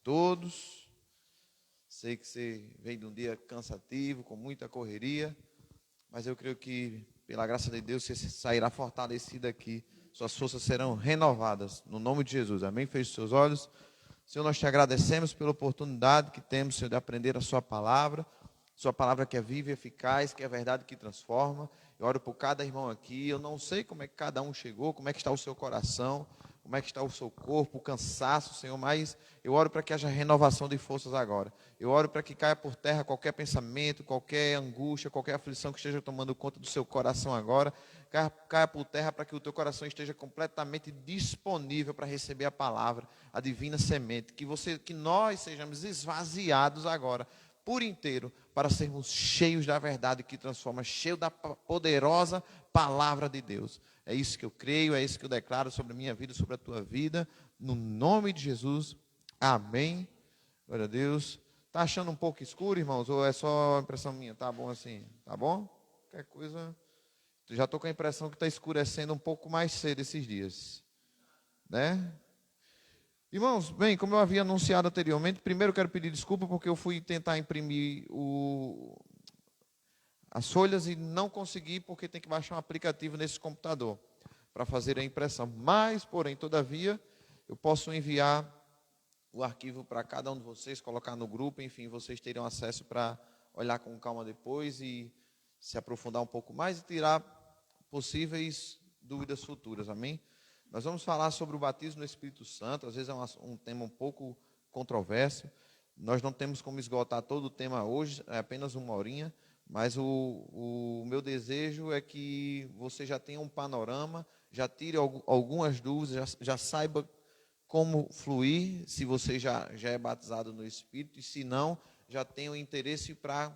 todos. Sei que você veio de um dia cansativo, com muita correria, mas eu creio que, pela graça de Deus, você sairá fortalecido aqui. Suas forças serão renovadas, no nome de Jesus. Amém? Feche os seus olhos. Senhor, nós te agradecemos pela oportunidade que temos, Senhor, de aprender a sua palavra que é viva e eficaz, que é verdade que transforma. Eu oro por cada irmão aqui. Eu não sei como é que cada um chegou, como é que está o seu coração, como é que está o seu corpo, o cansaço, Senhor, mas eu oro para que haja renovação de forças agora. Eu oro para que caia por terra qualquer pensamento, qualquer angústia, qualquer aflição que esteja tomando conta do seu coração agora. Caia por terra para que o teu coração esteja completamente disponível para receber a palavra, a divina semente. Que nós sejamos esvaziados agora, por inteiro, para sermos cheios da verdade que transforma, cheio da poderosa palavra de Deus. É isso que eu creio, é isso que eu declaro sobre a minha vida, sobre a tua vida, no nome de Jesus, amém. Glória a Deus. Está achando um pouco escuro, irmãos, ou é só impressão minha? Tá bom assim, tá bom? Qualquer coisa, já estou com a impressão que está escurecendo um pouco mais cedo esses dias, né? Irmãos, bem, como eu havia anunciado anteriormente, primeiro eu quero pedir desculpa porque eu fui tentar imprimir as folhas e não consegui porque tem que baixar um aplicativo nesse computador para fazer a impressão. Mas, porém, todavia, eu posso enviar o arquivo para cada um de vocês, colocar no grupo, enfim, vocês terão acesso para olhar com calma depois e se aprofundar um pouco mais e tirar possíveis dúvidas futuras, amém? Nós vamos falar sobre o batismo no Espírito Santo, às vezes é um tema um pouco controverso, nós não temos como esgotar todo o tema hoje, é apenas uma horinha, mas o meu desejo é que você já tenha um panorama, já tire algumas dúvidas, já saiba como fluir, se você já é batizado no Espírito, e se não, já tenha o interesse para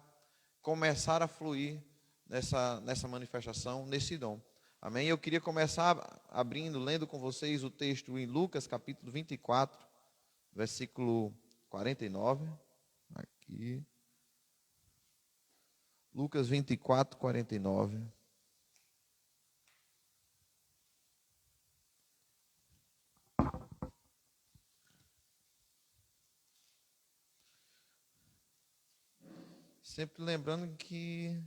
começar a fluir nessa manifestação, nesse dom. Amém? Eu queria começar lendo com vocês o texto em Lucas, capítulo 24, versículo 49. Aqui. Lucas 24, 49. Sempre lembrando que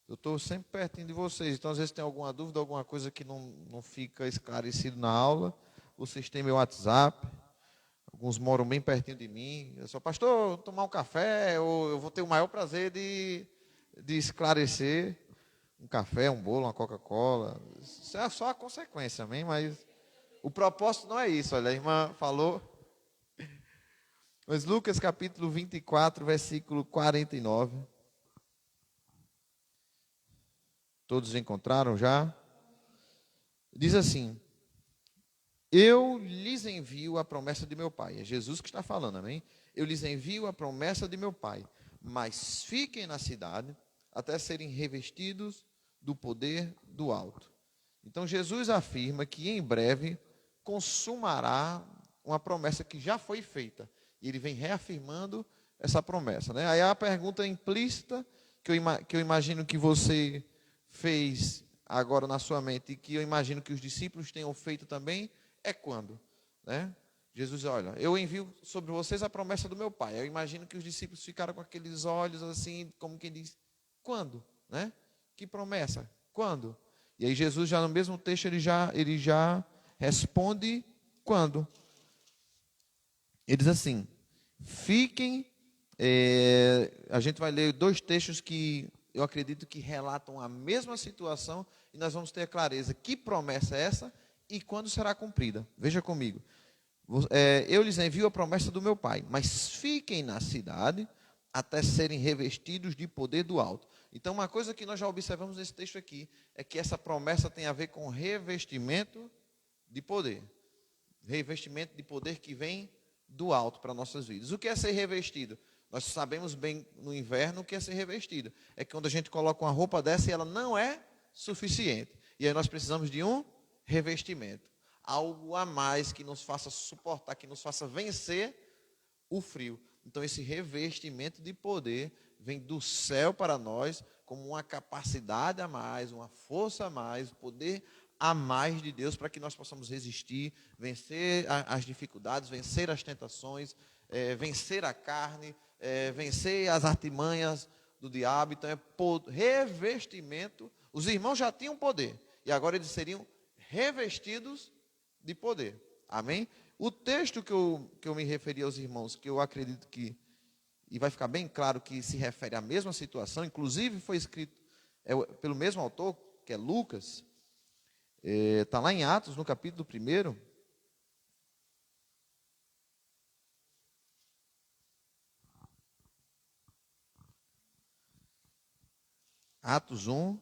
eu estou sempre pertinho de vocês, então às vezes tem alguma dúvida, alguma coisa que não fica esclarecido na aula, vocês têm meu WhatsApp, alguns moram bem pertinho de mim, eu sou pastor, vou tomar um café, ou eu vou ter o maior prazer de esclarecer um café, um bolo, uma Coca-Cola, isso é só a consequência, amém? Mas o propósito não é isso, olha, a irmã falou, mas Lucas capítulo 24, versículo 49, todos encontraram já? Diz assim: eu lhes envio a promessa de meu Pai. É Jesus que está falando, amém? Eu lhes envio a promessa de meu Pai, mas fiquem na cidade até serem revestidos do poder do alto. Então Jesus afirma que em breve consumará uma promessa que já foi feita. E ele vem reafirmando essa promessa, né? Aí a pergunta implícita que eu imagino que você fez agora na sua mente e que eu imagino que os discípulos tenham feito também é quando, né? Jesus, olha, eu envio sobre vocês a promessa do meu Pai. Eu imagino que os discípulos ficaram com aqueles olhos assim, como quem diz, quando, né? Que promessa? Quando? E aí Jesus já no mesmo texto ele já responde quando. Ele diz assim: fiquem. A gente vai ler dois textos que eu acredito que relatam a mesma situação e nós vamos ter a clareza que promessa é essa e quando será cumprida. Veja comigo. Eu lhes envio a promessa do meu Pai, mas fiquem na cidade até serem revestidos de poder do alto. Então, uma coisa que nós já observamos nesse texto aqui é que essa promessa tem a ver com revestimento de poder. Revestimento de poder que vem do alto para nossas vidas. O que é ser revestido? Nós sabemos bem no inverno o que é ser revestido. É que quando a gente coloca uma roupa dessa e ela não é suficiente. E aí nós precisamos de um revestimento. Algo a mais que nos faça suportar, que nos faça vencer o frio. Então esse revestimento de poder vem do céu para nós como uma capacidade a mais, uma força a mais, poder a mais de Deus para que nós possamos resistir, vencer as dificuldades, vencer as tentações, vencer a carne, vencer as artimanhas do diabo. Então revestimento. Os irmãos já tinham poder e agora eles seriam revestidos de poder. Amém? O texto que eu me referi aos irmãos, que eu acredito que, e vai ficar bem claro que se refere à mesma situação, inclusive foi escrito pelo mesmo autor, que é Lucas, está lá em Atos, no capítulo 1. Atos 1,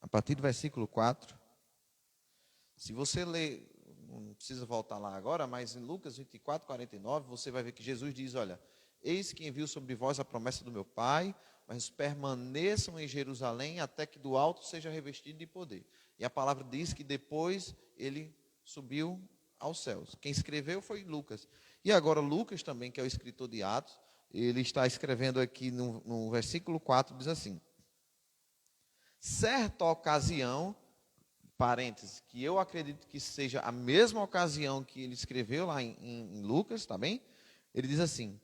a partir do versículo 4. Se você ler, não precisa voltar lá agora, mas em Lucas 24, 49, você vai ver que Jesus diz, olha, eis que envio sobre vós a promessa do meu Pai, mas permaneçam em Jerusalém até que do alto seja revestido de poder. E a palavra diz que depois ele subiu aos céus. Quem escreveu foi Lucas. E agora Lucas também, que é o escritor de Atos, ele está escrevendo aqui no versículo 4, diz assim: certa ocasião, parênteses, que eu acredito que seja a mesma ocasião que ele escreveu lá em Lucas, tá bem? Ele diz assim: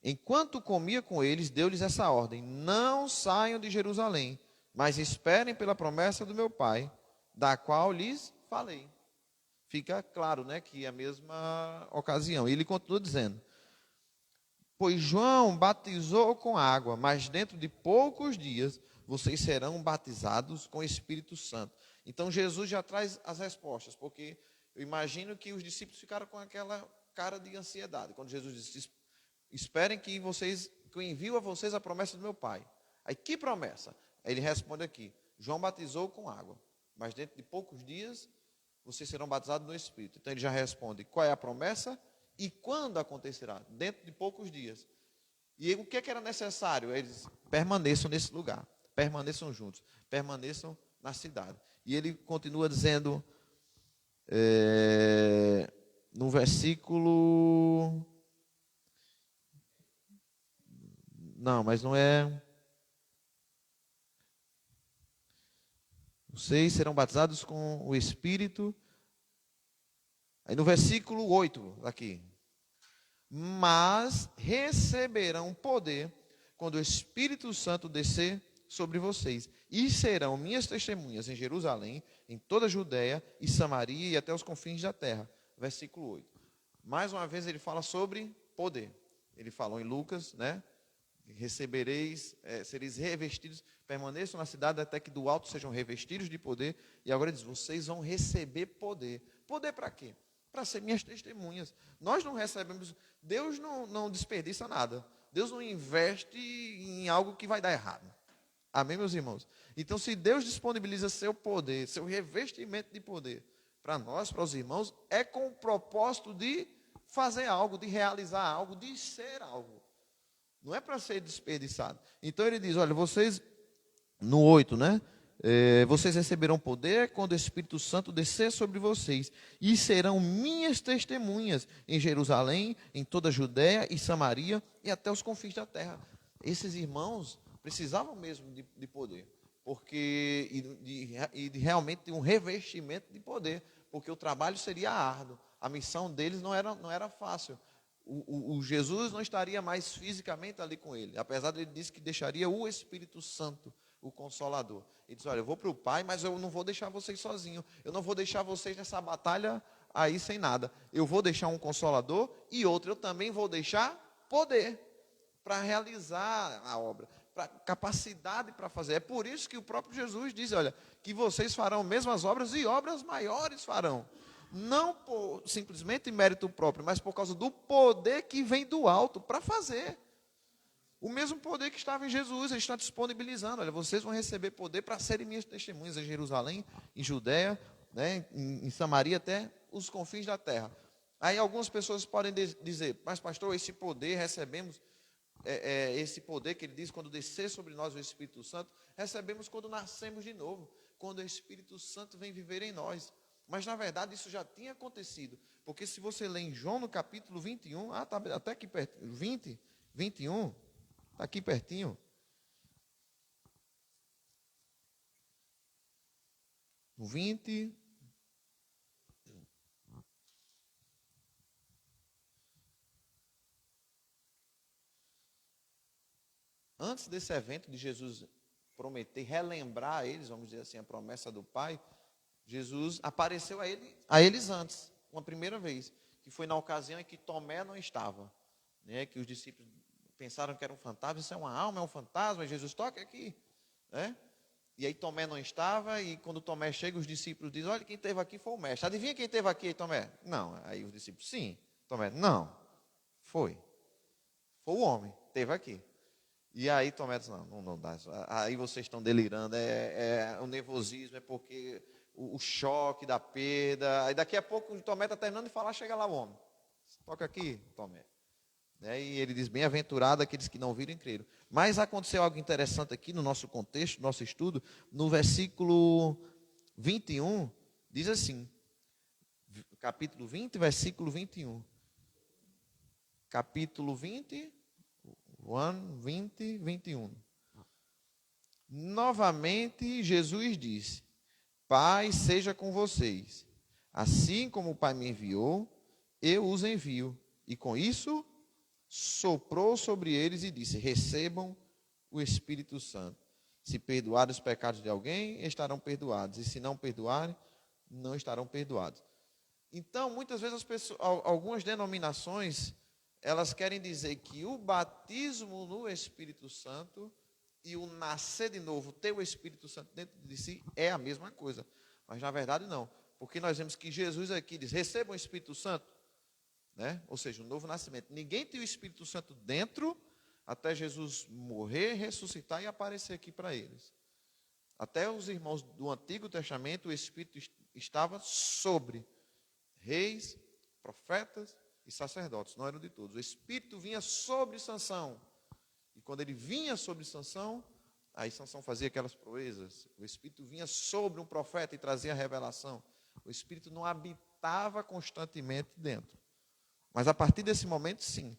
enquanto comia com eles, deu-lhes essa ordem: não saiam de Jerusalém, mas esperem pela promessa do meu Pai, da qual lhes falei. Fica claro, né, que é a mesma ocasião. E ele continua dizendo: pois João batizou com água, mas dentro de poucos dias vocês serão batizados com o Espírito Santo. Então Jesus já traz as respostas, porque eu imagino que os discípulos ficaram com aquela cara de ansiedade. Quando Jesus disse: esperem que eu envio a vocês a promessa do meu Pai. Aí que promessa? Aí ele responde aqui: João batizou com água, mas dentro de poucos dias vocês serão batizados no Espírito. Então ele já responde qual é a promessa e quando acontecerá. Dentro de poucos dias. E o que era necessário? Eles permaneçam nesse lugar, permaneçam juntos, permaneçam na cidade. E ele continua dizendo, no versículo... Não, mas não é... Vocês serão batizados com o Espírito. Aí no versículo 8, aqui. Mas receberão poder quando o Espírito Santo descer sobre vocês. E serão minhas testemunhas em Jerusalém, em toda a Judéia e Samaria e até os confins da terra. Versículo 8. Mais uma vez ele fala sobre poder. Ele falou em Lucas, né? Recebereis, sereis revestidos, permaneçam na cidade até que do alto sejam revestidos de poder. E agora ele diz, vocês vão receber poder. Poder para quê? Para ser minhas testemunhas. Nós não recebemos, Deus não desperdiça nada. Deus não investe em algo que vai dar errado. Amém, meus irmãos? Então, se Deus disponibiliza seu poder, seu revestimento de poder para nós, para os irmãos, é com o propósito de fazer algo, de realizar algo, de ser algo. Não é para ser desperdiçado. Então ele diz, olha, vocês, no 8, né? Vocês receberão poder quando o Espírito Santo descer sobre vocês. E serão minhas testemunhas em Jerusalém, em toda a Judéia e Samaria e até os confins da terra. Esses irmãos precisavam mesmo de poder. Porque, de realmente de um revestimento de poder. Porque o trabalho seria árduo. A missão deles não era fácil. O Jesus não estaria mais fisicamente ali com ele, apesar de ele dizer que deixaria o Espírito Santo, o Consolador. Ele diz, olha, eu vou para o Pai, mas eu não vou deixar vocês sozinhos, eu não vou deixar vocês nessa batalha aí sem nada, eu vou deixar um Consolador e outro, eu também vou deixar poder para realizar a obra, para capacidade para fazer. É por isso que o próprio Jesus diz, olha, que vocês farão mesmas obras e obras maiores farão. Não por simplesmente mérito próprio, mas por causa do poder que vem do alto para fazer. O mesmo poder que estava em Jesus, ele está disponibilizando. Olha, vocês vão receber poder para serem minhas testemunhas em Jerusalém, em Judéia, né, em Samaria, até os confins da terra. Aí algumas pessoas podem dizer, mas pastor, esse poder recebemos, esse poder que ele diz, quando descer sobre nós o Espírito Santo, recebemos quando nascemos de novo, quando o Espírito Santo vem viver em nós. Mas, na verdade, isso já tinha acontecido. Porque se você ler em João, no capítulo 21, está até aqui perto, 20, 21, está aqui pertinho. No 20. Antes desse evento de Jesus prometer, relembrar a eles, vamos dizer assim, a promessa do Pai, Jesus apareceu a eles antes, uma primeira vez, que foi na ocasião em que Tomé não estava, né? Que os discípulos pensaram que era um fantasma, isso é uma alma, é um fantasma, e Jesus toca aqui, né? E aí Tomé não estava, e quando Tomé chega, os discípulos dizem, olha, quem esteve aqui foi o mestre. Adivinha quem esteve aqui, Tomé? Não. Aí os discípulos, sim. Tomé, não. Foi. Foi o homem, esteve aqui. E aí Tomé disse, não dá. Aí vocês estão delirando, é o nervosismo, é porque o choque da perda. Aí daqui a pouco o Tomé está terminando de falar, chega lá o homem. Toca aqui, Tomé. E ele diz, bem-aventurado aqueles que não viram e creram. Mas aconteceu algo interessante aqui no nosso contexto, no nosso estudo, no versículo 21, diz assim, capítulo 20, versículo 21. Capítulo 20, 20, 21. Novamente Jesus disse, Pai seja com vocês. Assim como o Pai me enviou, eu os envio. E com isso soprou sobre eles e disse, recebam o Espírito Santo. Se perdoarem os pecados de alguém, estarão perdoados. E se não perdoarem, não estarão perdoados. Então, muitas vezes, algumas denominações, elas querem dizer que o batismo no Espírito Santo e o nascer de novo, ter o Espírito Santo dentro de si, é a mesma coisa. Mas, na verdade, não. Porque nós vemos que Jesus aqui diz, recebam o Espírito Santo. Né? Ou seja, um novo nascimento. Ninguém tem o Espírito Santo dentro até Jesus morrer, ressuscitar e aparecer aqui para eles. Até os irmãos do Antigo Testamento, o Espírito estava sobre reis, profetas e sacerdotes, não eram de todos. O Espírito vinha sobre Sansão. E quando ele vinha sobre Sansão, aí Sansão fazia aquelas proezas. O Espírito vinha sobre um profeta e trazia a revelação. O Espírito não habitava constantemente dentro. Mas a partir desse momento, sim.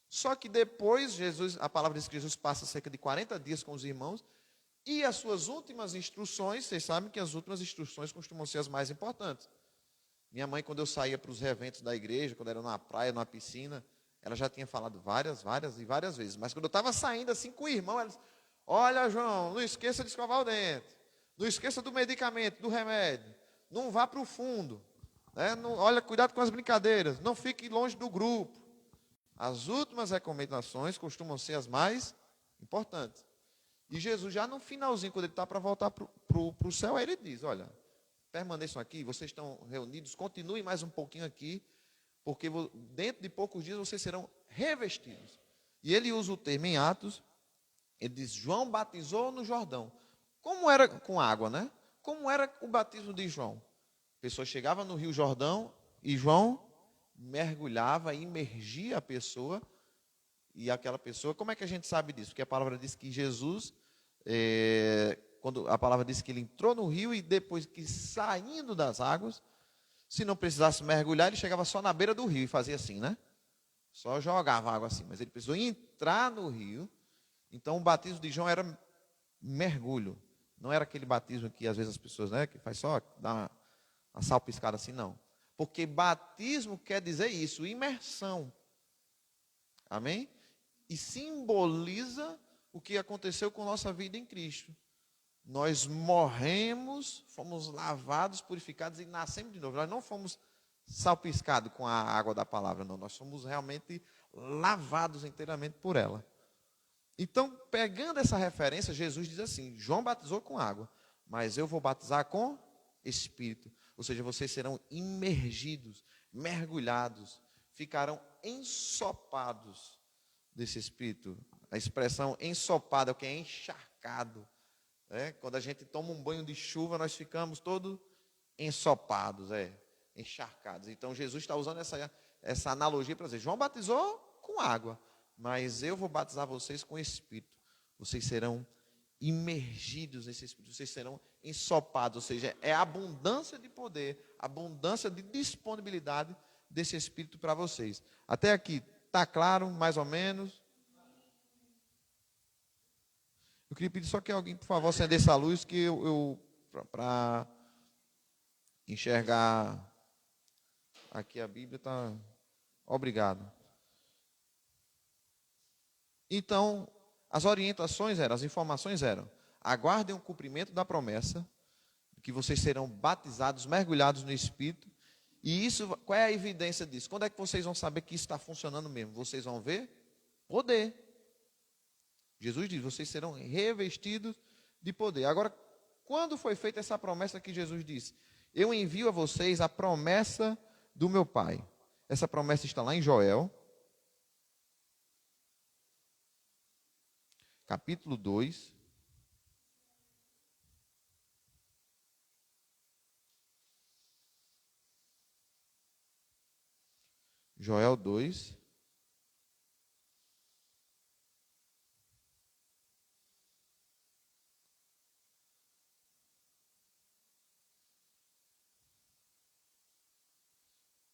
Só que depois, a palavra diz que Jesus passa cerca de 40 dias com os irmãos, e as suas últimas instruções, vocês sabem que as últimas instruções costumam ser as mais importantes. Minha mãe, quando eu saía para os eventos da igreja, quando era numa praia, numa piscina, ela já tinha falado várias vezes. Mas quando eu estava saindo assim com o irmão, ela disse, olha, João, não esqueça de escovar o dente, não esqueça do medicamento, do remédio, não vá para o fundo. Olha, cuidado com as brincadeiras, não fique longe do grupo. As últimas recomendações costumam ser as mais importantes. E Jesus, já no finalzinho, quando ele está para voltar para o céu, aí ele diz, olha, permaneçam aqui, vocês estão reunidos, continuem mais um pouquinho aqui, porque dentro de poucos dias vocês serão revestidos. E ele usa o termo em Atos, ele diz, João batizou no Jordão. Como era com água, né? Como era o batismo de João? A pessoa chegava no Rio Jordão e João mergulhava, imergia a pessoa e aquela pessoa, como é que a gente sabe disso? Porque a palavra diz que Jesus, quando a palavra diz que ele entrou no rio e depois que saindo das águas, se não precisasse mergulhar, ele chegava só na beira do rio e fazia assim, né? Só jogava água assim, mas ele precisou entrar no rio. Então o batismo de João era mergulho, não era aquele batismo que às vezes as pessoas, né, que faz só dar uma salpiscada assim, não. Porque batismo quer dizer isso, imersão. Amém? E simboliza o que aconteceu com nossa vida em Cristo. Nós morremos, fomos lavados, purificados e nascemos de novo. Nós não fomos salpiscados com a água da palavra, não. Nós somos realmente lavados inteiramente por ela. Então, pegando essa referência, Jesus diz assim, João batizou com água, mas eu vou batizar com Espírito. Ou seja, vocês serão imergidos, mergulhados, ficarão ensopados desse Espírito. A expressão ensopado é o que é encharcado. Quando a gente toma um banho de chuva, nós ficamos todos ensopados, encharcados. Então, Jesus está usando essa analogia para dizer, João batizou com água, mas eu vou batizar vocês com Espírito. Vocês serão imergidos nesse Espírito, vocês serão ensopados, ou seja, é a abundância de poder, abundância de disponibilidade desse Espírito para vocês. Até aqui, está claro, mais ou menos? Eu queria pedir só que alguém, por favor, acendesse a luz, que para enxergar. Aqui a Bíblia está. Obrigado. Então, as orientações eram, as informações eram: aguardem o cumprimento da promessa, que vocês serão batizados, mergulhados no Espírito. E isso, qual é a evidência disso? Quando é que vocês vão saber que isso está funcionando mesmo? Vocês vão ver poder. Jesus diz: vocês serão revestidos de poder. Agora, quando foi feita essa promessa que Jesus disse? Eu envio a vocês a promessa do meu Pai. Essa promessa está lá em Joel, capítulo 2. Joel 2.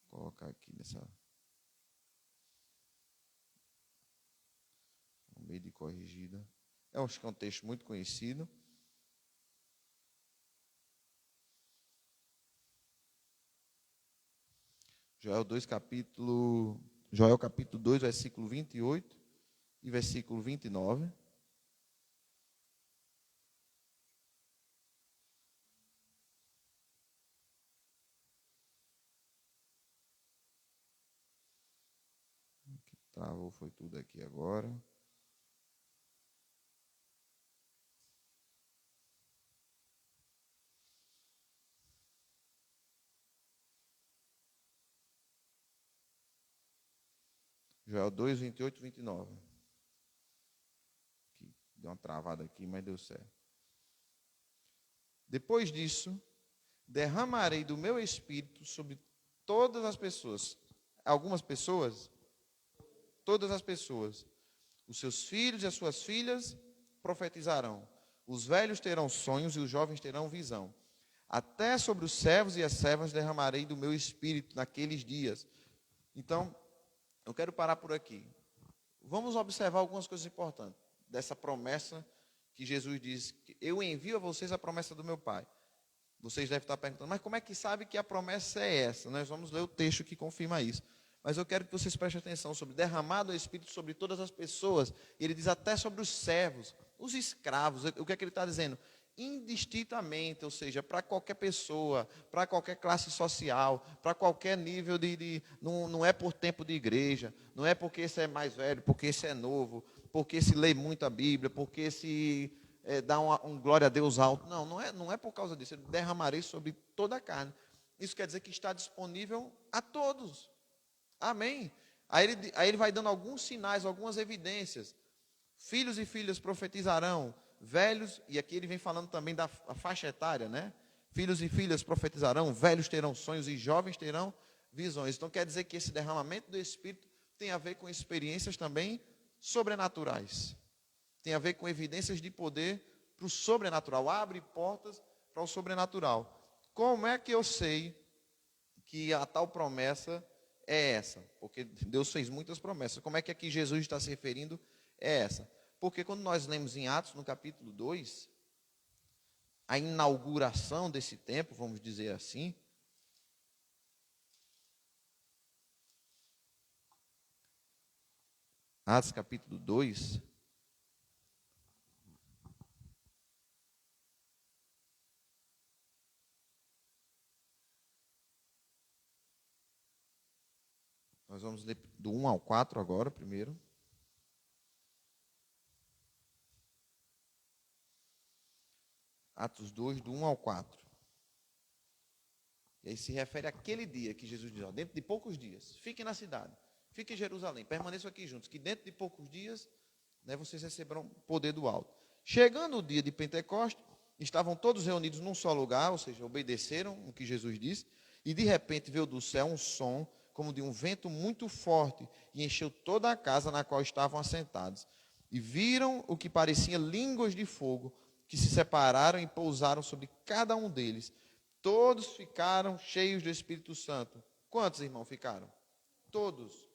Vou colocar aqui nessa. No meio de corrigida. Acho que é um texto muito conhecido. Joel capítulo 2, versículo 28 e versículo 29. Travou, foi tudo aqui agora. Joel 2, 28 e 29. Deu uma travada aqui, mas deu certo. Depois disso, derramarei do meu espírito sobre todas as pessoas. Algumas pessoas, todas as pessoas. Os seus filhos e as suas filhas profetizarão. Os velhos terão sonhos e os jovens terão visão. Até sobre os servos e as servas derramarei do meu espírito naqueles dias. Então, eu quero parar por aqui. Vamos observar algumas coisas importantes dessa promessa que Jesus diz: que eu envio a vocês a promessa do meu Pai. Vocês devem estar perguntando, mas como é que sabe que a promessa é essa? Nós vamos ler o texto que confirma isso. Mas eu quero que vocês prestem atenção sobre derramado o Espírito sobre todas as pessoas. E ele diz até sobre os servos, os escravos. O que é que ele está dizendo? Indistintamente, ou seja, para qualquer pessoa, para qualquer classe social, para qualquer nível não é por tempo de igreja, não é porque esse é mais velho, porque esse é novo, porque se lê muito a Bíblia, porque se dá um glória a Deus alto. Não é por causa disso. Eu derramarei sobre toda a carne. Isso quer dizer que está disponível a todos. Amém? Aí ele vai dando alguns sinais, algumas evidências. Filhos e filhas profetizarão, velhos, e aqui ele vem falando também da faixa etária, né? Filhos e filhas profetizarão, velhos terão sonhos e jovens terão visões. Então quer dizer que esse derramamento do Espírito tem a ver com experiências também sobrenaturais. Tem a ver com evidências de poder para o sobrenatural. Abre portas para o sobrenatural. Como é que eu sei que a tal promessa é essa? Porque Deus fez muitas promessas. Como é que aqui Jesus está se referindo? É essa. Porque quando nós lemos em Atos, no capítulo 2, a inauguração desse tempo, vamos dizer assim, Atos capítulo 2, nós vamos ler do 1 ao 4 agora, primeiro. Atos 2, do 1 ao 4. E aí se refere àquele dia que Jesus diz, ó, dentro de poucos dias, fiquem na cidade, fiquem em Jerusalém, permaneçam aqui juntos, que dentro de poucos dias, né, vocês receberão poder do alto. Chegando o dia de Pentecostes, estavam todos reunidos num só lugar, ou seja, obedeceram o que Jesus disse, e de repente veio do céu um som, como de um vento muito forte, e encheu toda a casa na qual estavam assentados. E viram o que parecia línguas de fogo, que se separaram e pousaram sobre cada um deles. Todos ficaram cheios do Espírito Santo. Quantos irmãos ficaram? Todos.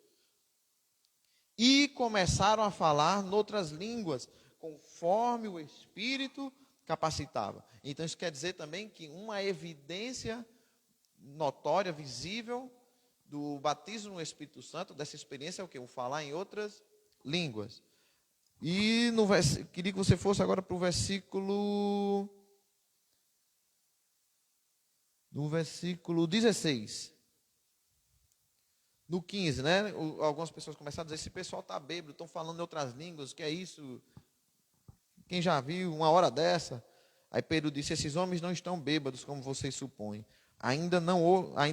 E começaram a falar noutras línguas, conforme o Espírito capacitava. Então isso quer dizer também que uma evidência notória, visível, do batismo no Espírito Santo, dessa experiência é o quê? O falar em outras línguas. E queria que você fosse agora para o versículo 16. No 15, né? Algumas pessoas começaram a dizer, esse pessoal está bêbado, estão falando em outras línguas, que é isso? Quem já viu uma hora dessa? Aí Pedro disse, esses homens não estão bêbados, como vocês supõem. Ainda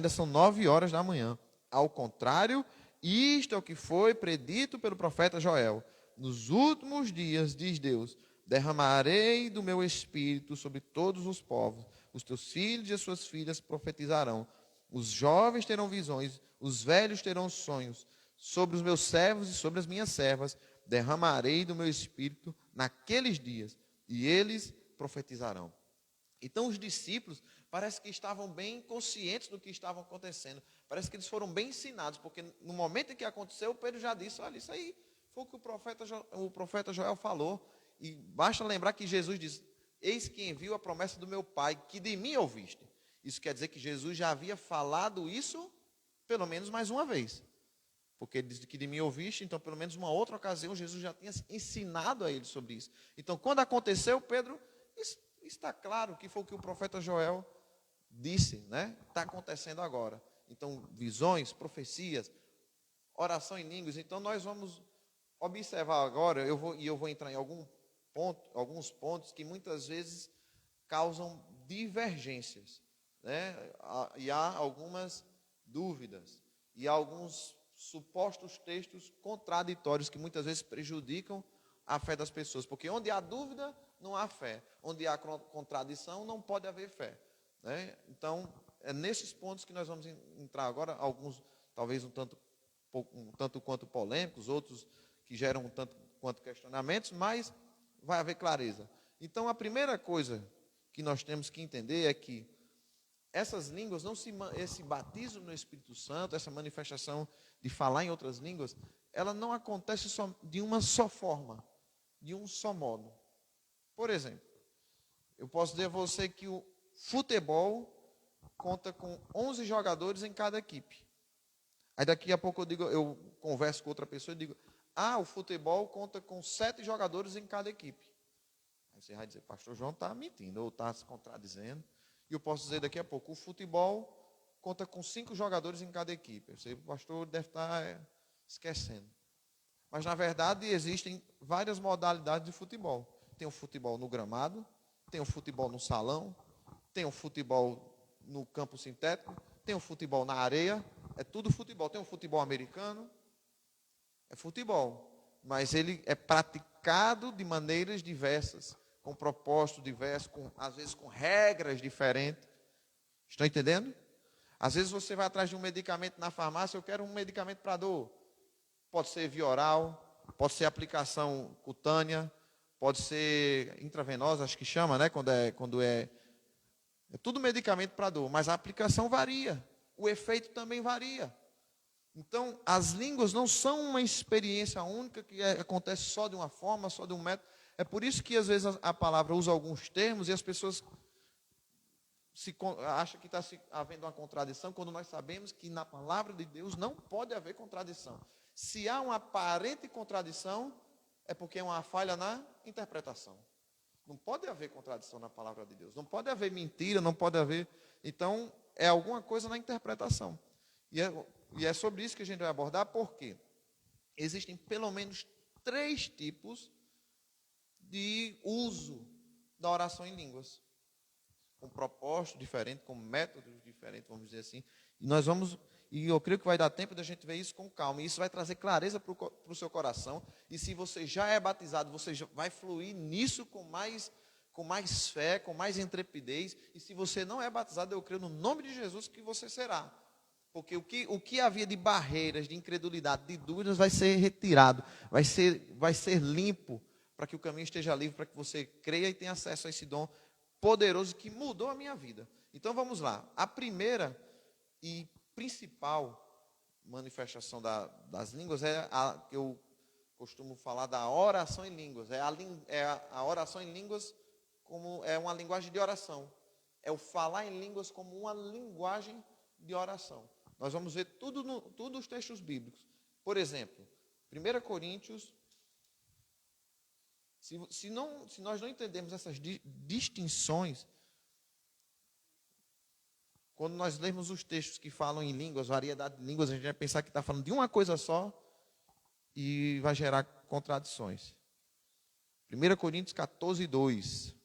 são 9 horas da manhã. Ao contrário, isto é o que foi predito pelo profeta Joel. Nos últimos dias, diz Deus, derramarei do meu espírito sobre todos os povos. Os teus filhos e as suas filhas profetizarão. Os jovens terão visões, os velhos terão sonhos. Sobre os meus servos e sobre as minhas servas derramarei do meu espírito naqueles dias, e eles profetizarão. Então os discípulos parece que estavam bem conscientes do que estava acontecendo. Parece que eles foram bem ensinados, porque no momento em que aconteceu, Pedro já disse, olha, isso aí foi o que o profeta Joel falou. E basta lembrar que Jesus diz, eis que envio a promessa do meu Pai, que de mim ouviste. Isso quer dizer que Jesus já havia falado isso pelo menos mais uma vez. Porque ele diz que de mim ouviste, então pelo menos uma outra ocasião Jesus já tinha ensinado a ele sobre isso. Então quando aconteceu, Pedro, está claro que foi o que o profeta Joel disse, né? Está acontecendo agora. Então visões, profecias, oração em línguas. Então nós vamos observar agora, eu vou entrar em alguns pontos que muitas vezes causam divergências, né? E há algumas dúvidas, e há alguns supostos textos contraditórios que muitas vezes prejudicam a fé das pessoas, porque onde há dúvida, não há fé, onde há contradição, não pode haver fé, né? Então, é nesses pontos que nós vamos entrar agora, alguns talvez um tanto quanto polêmicos, outros que geram um tanto quanto questionamentos, mas vai haver clareza. Então, a primeira coisa que nós temos que entender é que essas línguas, esse batismo no Espírito Santo, essa manifestação de falar em outras línguas, ela não acontece só de uma só forma, de um só modo. Por exemplo, eu posso dizer a você que o futebol conta com 11 jogadores em cada equipe. Aí daqui a pouco eu converso com outra pessoa e digo, o futebol conta com 7 jogadores em cada equipe. Aí você vai dizer, pastor João está mentindo, ou está se contradizendo. E eu posso dizer daqui a pouco, o futebol conta com 5 jogadores em cada equipe. Eu sei, o pastor deve estar esquecendo. Mas, na verdade, existem várias modalidades de futebol. Tem o futebol no gramado, tem o futebol no salão, tem o futebol no campo sintético, tem o futebol na areia, é tudo futebol. Tem o futebol americano, é futebol. Mas ele é praticado de maneiras diversas, com propósito diverso, às vezes com regras diferentes. Estão entendendo? Às vezes você vai atrás de um medicamento na farmácia, eu quero um medicamento para dor. Pode ser via oral, pode ser aplicação cutânea, pode ser intravenosa, acho que chama, né? Quando é tudo medicamento para dor, mas a aplicação varia, o efeito também varia. Então, as línguas não são uma experiência única que acontece só de uma forma, só de um método. É por isso que às vezes a palavra usa alguns termos e as pessoas acham que está havendo uma contradição, quando nós sabemos que na palavra de Deus não pode haver contradição. Se há uma aparente contradição, é porque é uma falha na interpretação. Não pode haver contradição na palavra de Deus. Não pode haver mentira, não pode haver. Então, é alguma coisa na interpretação. E é sobre isso que a gente vai abordar, porque existem pelo menos 3 tipos de uso da oração em línguas. Com propósito diferente, com métodos diferentes, vamos dizer assim. E eu creio que vai dar tempo da gente ver isso com calma. E isso vai trazer clareza para o seu coração. E se você já é batizado, você já vai fluir nisso com mais fé, com mais intrepidez. E se você não é batizado, eu creio no nome de Jesus que você será. Porque o que havia de barreiras, de incredulidade, de dúvidas, vai ser retirado. Vai ser limpo, para que o caminho esteja livre, para que você creia e tenha acesso a esse dom poderoso que mudou a minha vida. Então vamos lá. A primeira e principal manifestação das línguas é a que eu costumo falar da oração em línguas. A oração em línguas como é uma linguagem de oração. É o falar em línguas como uma linguagem de oração. Nós vamos ver tudo os textos bíblicos. Por exemplo, 1 Coríntios, se nós não entendemos essas distinções, quando nós lemos os textos que falam em línguas, variedade de línguas, a gente vai pensar que está falando de uma coisa só e vai gerar contradições. 1 Coríntios 14, 2.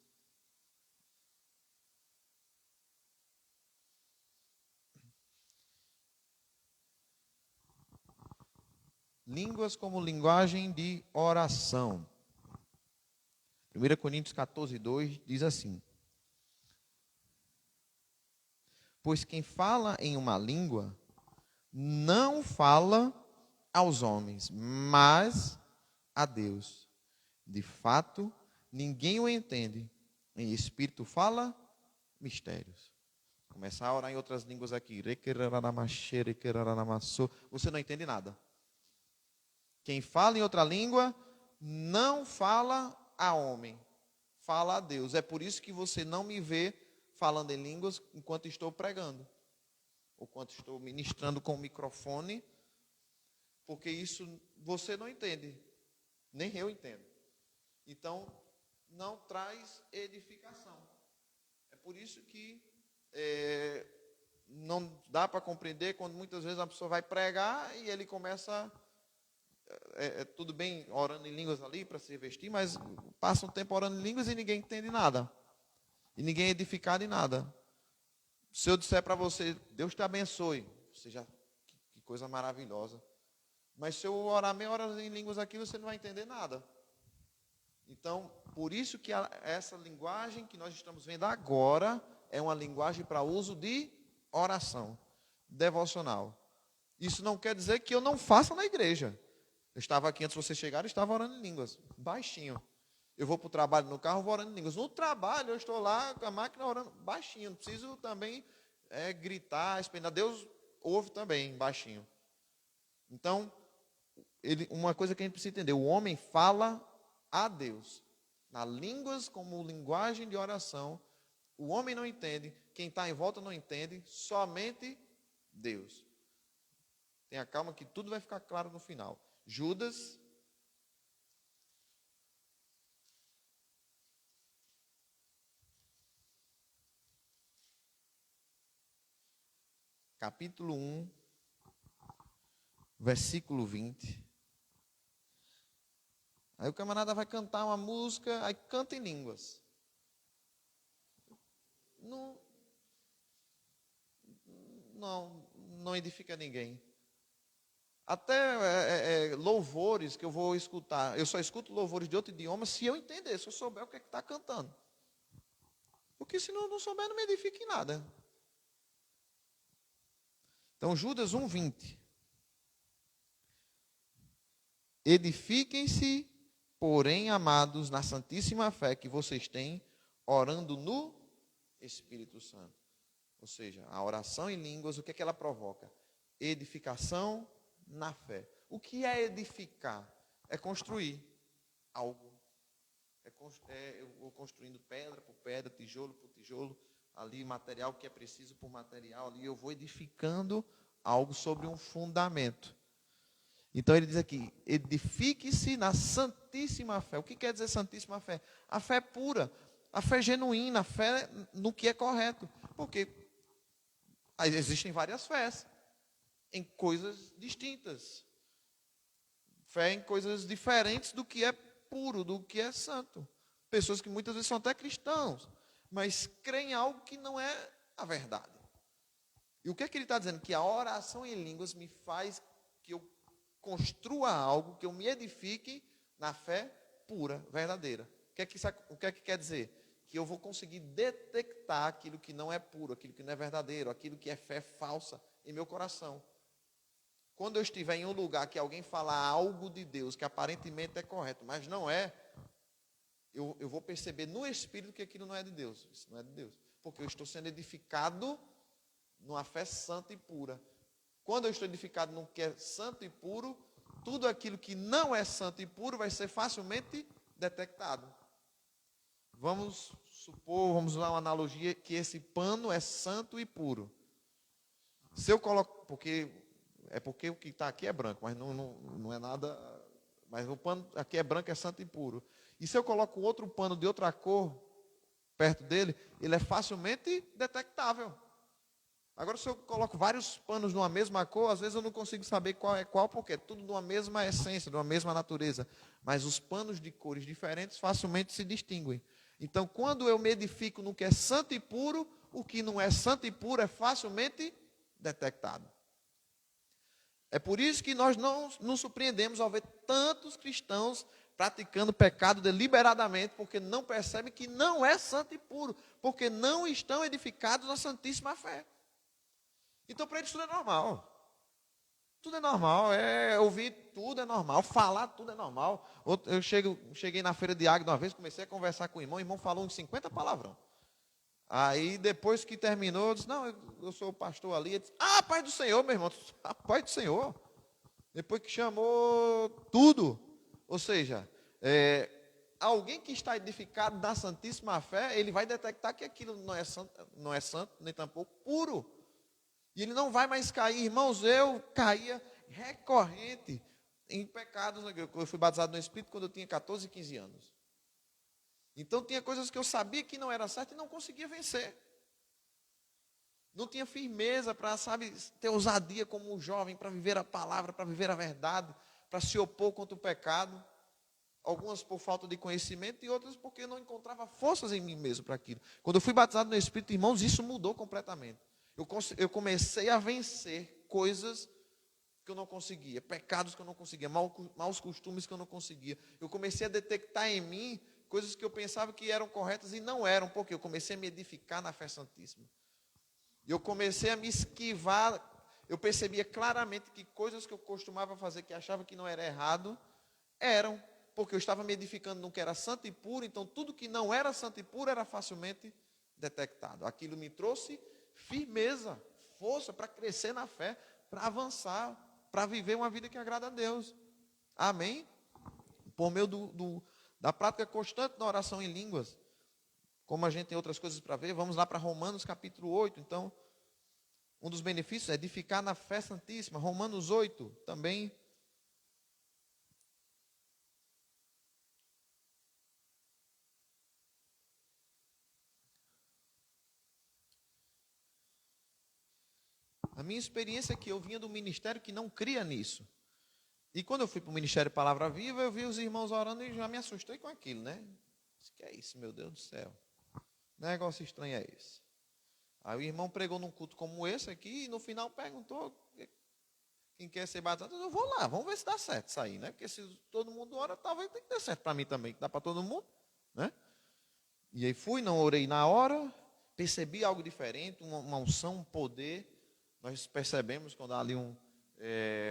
Línguas como linguagem de oração. 1 Coríntios 14, 2 diz assim: pois quem fala em uma língua não fala aos homens, mas a Deus. De fato, ninguém o entende. Em espírito fala mistérios. Começar a orar em outras línguas aqui. Você não entende nada. Quem fala em outra língua não fala a homem, fala a Deus. É por isso que você não me vê falando em línguas enquanto estou pregando, ou enquanto estou ministrando com o microfone, porque isso você não entende, nem eu entendo. Então, não traz edificação. É por isso que não dá para compreender quando muitas vezes a pessoa vai pregar e ele começa, tudo bem, orando em línguas ali para se vestir, mas passa um tempo orando em línguas e ninguém entende nada. E ninguém é edificado em nada. Se eu disser para você, Deus te abençoe, você já, que coisa maravilhosa. Mas se eu orar meia hora em línguas aqui, você não vai entender nada. Então, por isso que essa linguagem que nós estamos vendo agora é uma linguagem para uso de oração, devocional. Isso não quer dizer que eu não faça na igreja. Eu estava aqui antes de você chegar, eu estava orando em línguas, baixinho. Eu vou para o trabalho no carro, vou orando em línguas. No trabalho, eu estou lá com a máquina orando baixinho. Não preciso também gritar, espelhar. Deus ouve também, baixinho. Então, uma coisa que a gente precisa entender, o homem fala a Deus. Na línguas como linguagem de oração, o homem não entende, quem está em volta não entende, somente Deus. Tenha calma que tudo vai ficar claro no final. Judas, capítulo 1, versículo 20. Aí o camarada vai cantar uma música, aí canta em línguas. Não edifica ninguém. Até louvores que eu vou escutar, eu só escuto louvores de outro idioma se eu entender, se eu souber o que é que está cantando. Porque se não souber, não me edifica em nada. Então, Judas 1:20. Edifiquem-se, porém, amados, na santíssima fé que vocês têm, orando no Espírito Santo. Ou seja, a oração em línguas, o que é que ela provoca? Edificação na fé. O que é edificar? É construir algo. Eu vou construindo pedra por pedra, tijolo por tijolo, ali material que é preciso por material, ali eu vou edificando algo sobre um fundamento. Então ele diz aqui, edifique-se na santíssima fé. O que quer dizer santíssima fé? A fé pura, a fé genuína, a fé no que é correto. Porque existem várias fés, em coisas distintas. Fé em coisas diferentes do que é puro, do que é santo. Pessoas que muitas vezes são até cristãos, mas creem em algo que não é a verdade. E o que é que ele está dizendo? Que a oração em línguas me faz que eu construa algo, que eu me edifique na fé pura, verdadeira. O que é que quer dizer? Que eu vou conseguir detectar aquilo que não é puro, aquilo que não é verdadeiro, aquilo que é fé falsa em meu coração. Quando eu estiver em um lugar que alguém fala algo de Deus, que aparentemente é correto, mas não é, eu vou perceber no Espírito que aquilo não é de Deus. Isso não é de Deus. Porque eu estou sendo edificado numa fé santa e pura. Quando eu estou edificado no que é santo e puro, tudo aquilo que não é santo e puro vai ser facilmente detectado. Vamos usar uma analogia que esse pano é santo e puro. Se eu coloco, porque o que está aqui é branco, mas não é nada, mas o pano aqui é branco, é santo e puro. E se eu coloco outro pano de outra cor perto dele, ele é facilmente detectável. Agora, se eu coloco vários panos numa mesma cor, às vezes eu não consigo saber qual é qual, porque é tudo de uma mesma essência, de uma mesma natureza. Mas os panos de cores diferentes facilmente se distinguem. Então, quando eu me edifico no que é santo e puro, o que não é santo e puro é facilmente detectado. É por isso que nós não nos surpreendemos ao ver tantos cristãos praticando pecado deliberadamente, porque não percebem que não é santo e puro, porque não estão edificados na santíssima fé. Então, para eles tudo é normal. Tudo é normal, ouvir tudo é normal, falar tudo é normal. Eu cheguei na feira de Águia uma vez, comecei a conversar com o irmão falou uns 50 palavrão. Aí, depois que terminou, eu disse, não, eu sou o pastor ali. Ele disse, paz do Senhor, meu irmão. Paz do Senhor. Depois que chamou tudo. Ou seja, alguém que está edificado na santíssima fé, ele vai detectar que aquilo não é santo, nem tampouco puro. E ele não vai mais cair. Irmãos, eu caía recorrente em pecados. Eu fui batizado no Espírito quando eu tinha 14, 15 anos. Então tinha coisas que eu sabia que não era certo e não conseguia vencer. Não tinha firmeza para, ter ousadia como um jovem, para viver a palavra, para viver a verdade, para se opor contra o pecado. Algumas por falta de conhecimento e outras porque não encontrava forças em mim mesmo para aquilo. Quando eu fui batizado no Espírito, irmãos, isso mudou completamente. Eu comecei a vencer coisas que eu não conseguia, pecados que eu não conseguia, maus costumes que eu não conseguia. Eu comecei a detectar em mim coisas que eu pensava que eram corretas e não eram, porque eu comecei a me edificar na fé santíssima. E eu comecei a me esquivar, eu percebia claramente que coisas que eu costumava fazer, que achava que não era errado, eram, porque eu estava me edificando no que era santo e puro, então tudo que não era santo e puro era facilmente detectado. Aquilo me trouxe firmeza, força para crescer na fé, para avançar, para viver uma vida que agrada a Deus. Amém? Por meio da prática constante da oração em línguas. Como a gente tem outras coisas para ver, vamos lá para Romanos capítulo 8. Então, um dos benefícios é edificar na fé santíssima. Romanos 8 também. A minha experiência é que eu vinha do ministério que não cria nisso. E quando eu fui para o Ministério Palavra Viva, eu vi os irmãos orando e já me assustei com aquilo, né? O que é isso, meu Deus do céu? Negócio estranho é esse. Aí o irmão pregou num culto como esse aqui e no final perguntou quem quer ser batizado. Eu vou lá, vamos ver se dá certo isso aí, né? Porque se todo mundo ora, talvez tenha que dar certo para mim também, que dá para todo mundo, né? E aí fui, não orei na hora, percebi algo diferente, uma unção, um poder. Nós percebemos quando há ali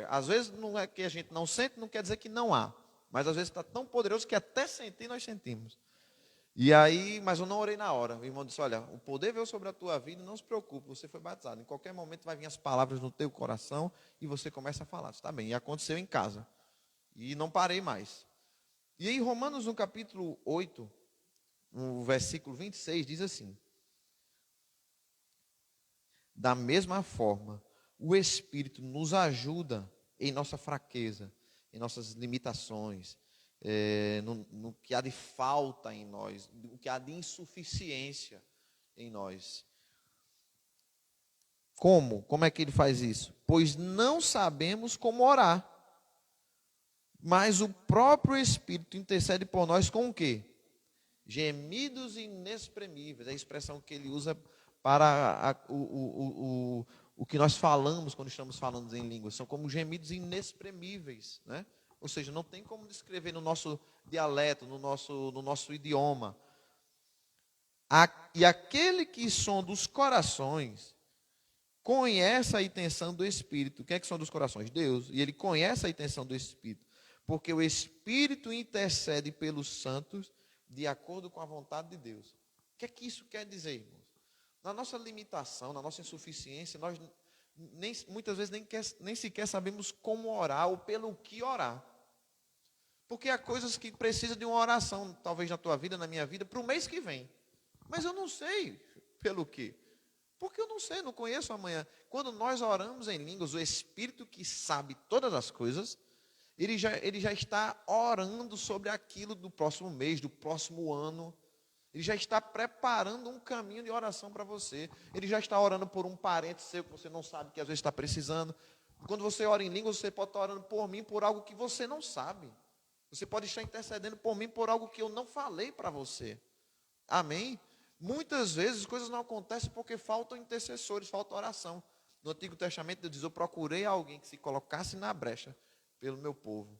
às vezes não é que a gente não sente, não quer dizer que não há. Mas às vezes está tão poderoso que até sentir nós sentimos. E aí, mas eu não orei na hora. O irmão disse, olha, o poder veio sobre a tua vida, não se preocupe, você foi batizado. Em qualquer momento vai vir as palavras no teu coração e você começa a falar. Está bem, e aconteceu em casa. E não parei mais. E aí, Romanos, no capítulo 8, no versículo 26, diz assim: da mesma forma, o Espírito nos ajuda em nossa fraqueza, em nossas limitações, no que há de falta em nós, no que há de insuficiência em nós. Como? Como é que ele faz isso? Pois não sabemos como orar, mas o próprio Espírito intercede por nós com o quê? Gemidos inexprimíveis, é a expressão que ele usa para o que nós falamos quando estamos falando em línguas. São como gemidos inexprimíveis, né? Ou seja, não tem como descrever no nosso dialeto, no nosso idioma. E aquele que sonda os corações conhece a intenção do Espírito. O que é que são dos corações? Deus. E ele conhece a intenção do Espírito. Porque o Espírito intercede pelos santos de acordo com a vontade de Deus. O que é que isso quer dizer, irmãos? Na nossa limitação, na nossa insuficiência, nós muitas vezes nem sequer sabemos como orar ou pelo que orar. Porque há coisas que precisam de uma oração, talvez na tua vida, na minha vida, para o mês que vem. Mas eu não sei pelo quê. Porque eu não sei, não conheço amanhã. Quando nós oramos em línguas, o Espírito que sabe todas as coisas, ele já está orando sobre aquilo do próximo mês, do próximo ano. Ele já está preparando um caminho de oração para você. Ele já está orando por um parente seu que você não sabe que às vezes está precisando. Quando você ora em línguas, você pode estar orando por mim por algo que você não sabe. Você pode estar intercedendo por mim por algo que eu não falei para você. Amém? Muitas vezes coisas não acontecem porque faltam intercessores, falta oração. No Antigo Testamento Deus diz: eu procurei alguém que se colocasse na brecha pelo meu povo.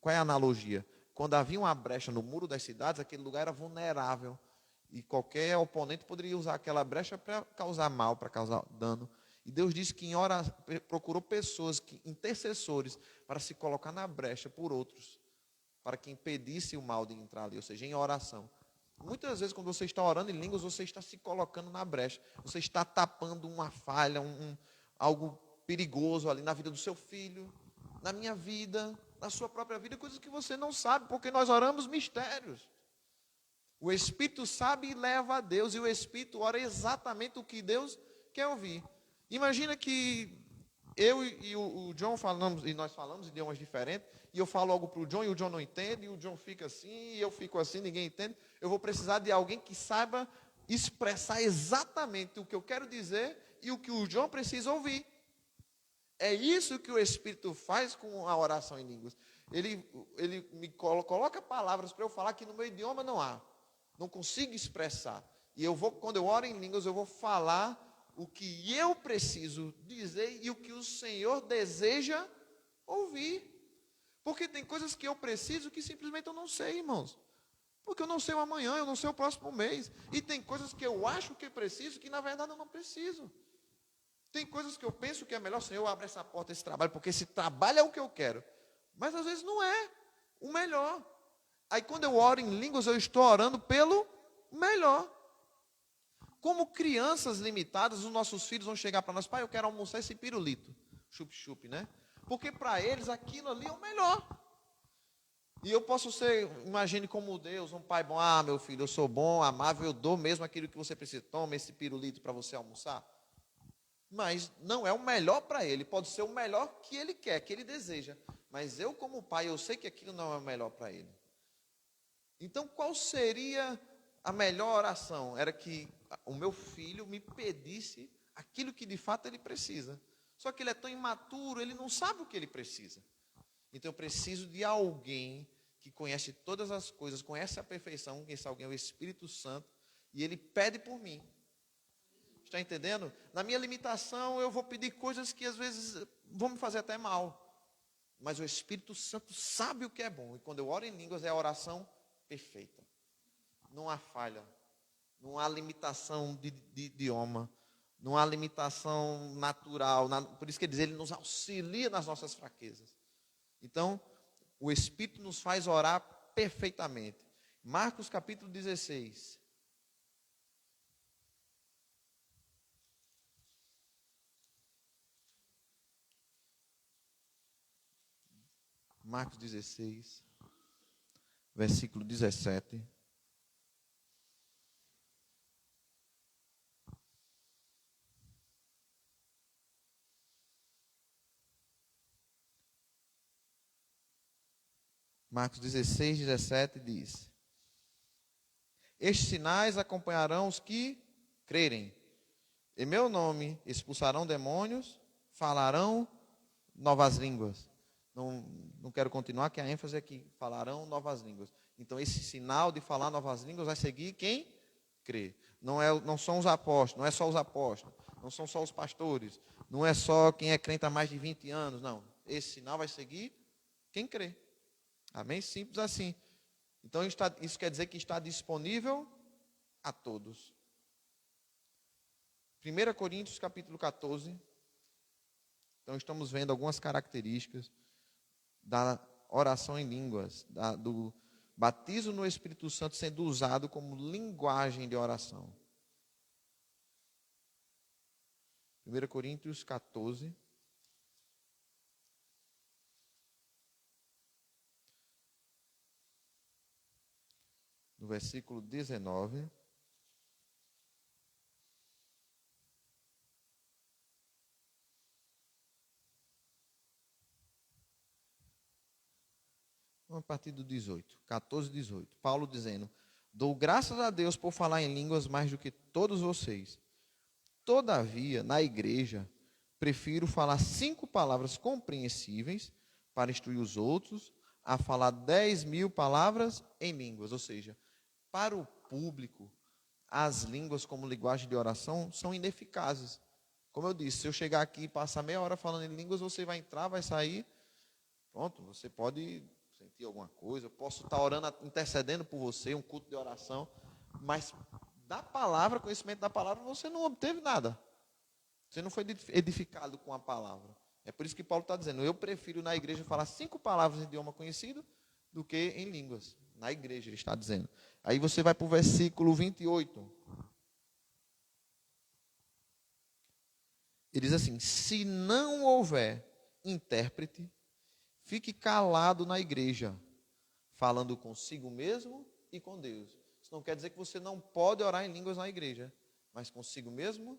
Qual é a analogia? Quando havia uma brecha no muro das cidades, aquele lugar era vulnerável. E qualquer oponente poderia usar aquela brecha para causar mal, para causar dano. E Deus disse que procurou pessoas, intercessores, para se colocar na brecha por outros, para que impedisse o mal de entrar ali, ou seja, em oração. Muitas vezes, quando você está orando em línguas, você está se colocando na brecha. Você está tapando uma falha, algo perigoso ali na vida do seu filho, na minha vida, na sua própria vida, coisas que você não sabe, porque nós oramos mistérios. O Espírito sabe e leva a Deus, e o Espírito ora exatamente o que Deus quer ouvir. Imagina que eu e o John falamos, e nós falamos idiomas diferentes, e eu falo algo para o John, e o John não entende, e o John fica assim, e eu fico assim, ninguém entende. Eu vou precisar de alguém que saiba expressar exatamente o que eu quero dizer e o que o John precisa ouvir. É isso que o Espírito faz com a oração em línguas. Ele me coloca palavras para eu falar que no meu idioma não há. Não consigo expressar. E quando eu oro em línguas, eu vou falar o que eu preciso dizer e o que o Senhor deseja ouvir. Porque tem coisas que eu preciso que simplesmente eu não sei, irmãos. Porque eu não sei o amanhã, eu não sei o próximo mês. E tem coisas que eu acho que preciso que na verdade eu não preciso. Tem coisas que eu penso que é melhor, Senhor, abre essa porta, esse trabalho, porque esse trabalho é o que eu quero. Mas às vezes não é o melhor. Aí quando eu oro em línguas, eu estou orando pelo melhor. Como crianças limitadas, os nossos filhos vão chegar para nós: pai, eu quero almoçar esse pirulito, chup-chup, né? Porque para eles aquilo ali é o melhor. E eu posso ser, imagine como Deus, um pai bom: ah, meu filho, eu sou bom, amável, eu dou mesmo aquilo que você precisa. Toma esse pirulito para você almoçar. Mas não é o melhor para ele, pode ser o melhor que ele quer, que ele deseja. Mas eu, como pai, eu sei que aquilo não é o melhor para ele. Então, qual seria a melhor oração? Era que o meu filho me pedisse aquilo que de fato ele precisa. Só que ele é tão imaturo, ele não sabe o que ele precisa. Então, eu preciso de alguém que conhece todas as coisas, conhece a perfeição, que esse alguém é o Espírito Santo, e ele pede por mim. Está entendendo? Na minha limitação, eu vou pedir coisas que às vezes vão me fazer até mal. Mas o Espírito Santo sabe o que é bom. E quando eu oro em línguas, é a oração perfeita. Não há falha. Não há limitação de idioma. Não há limitação natural. Por isso que ele diz, ele nos auxilia nas nossas fraquezas. Então, o Espírito nos faz orar perfeitamente. Marcos capítulo 16. Marcos 16, versículo 17. Marcos 16, 17 diz: estes sinais acompanharão os que crerem. Em meu nome expulsarão demônios, falarão novas línguas. Não quero continuar, que a ênfase é que falarão novas línguas. Então, esse sinal de falar novas línguas vai seguir quem crê. Não são os apóstolos, não é só os apóstolos, não são só os pastores, não é só quem é crente há mais de 20 anos, não. Esse sinal vai seguir quem crê. Amém? Simples assim. Então, isso quer dizer que está disponível a todos. 1 Coríntios capítulo 14. Então, estamos vendo algumas características da oração em línguas, do batismo no Espírito Santo sendo usado como linguagem de oração. 1 Coríntios 14. No versículo 19. a partir do 18, 14, 18. Paulo dizendo: dou graças a Deus por falar em línguas mais do que todos vocês. Todavia, na igreja, prefiro falar 5 palavras compreensíveis para instruir os outros, a falar 10.000 palavras em línguas. Ou seja, para o público, as línguas como linguagem de oração são ineficazes. Como eu disse, se eu chegar aqui e passar meia hora falando em línguas, você vai entrar, vai sair, pronto, você pode sentir alguma coisa, eu posso estar orando, intercedendo por você, um culto de oração, mas da palavra, conhecimento da palavra, você não obteve nada. Você não foi edificado com a palavra. É por isso que Paulo está dizendo: eu prefiro na igreja falar 5 palavras em idioma conhecido do que em línguas. Na igreja, ele está dizendo. Aí você vai para o versículo 28. Ele diz assim: se não houver intérprete, fique calado na igreja, falando consigo mesmo e com Deus. Isso não quer dizer que você não pode orar em línguas na igreja, mas consigo mesmo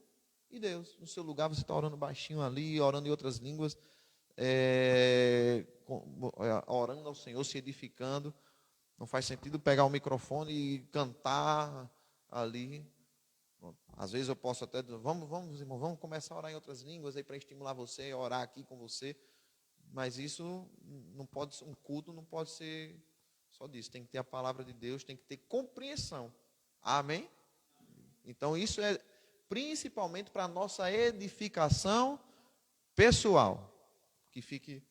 e Deus. No seu lugar você está orando baixinho ali, orando em outras línguas, orando ao Senhor, se edificando. Não faz sentido pegar o microfone e cantar ali. Às vezes eu posso até dizer: vamos, irmão, vamos começar a orar em outras línguas aí para estimular você, a orar aqui com você. Mas isso não pode ser, um culto não pode ser só disso. Tem que ter a palavra de Deus, tem que ter compreensão. Amém? Então isso é principalmente para a nossa edificação pessoal. Que fique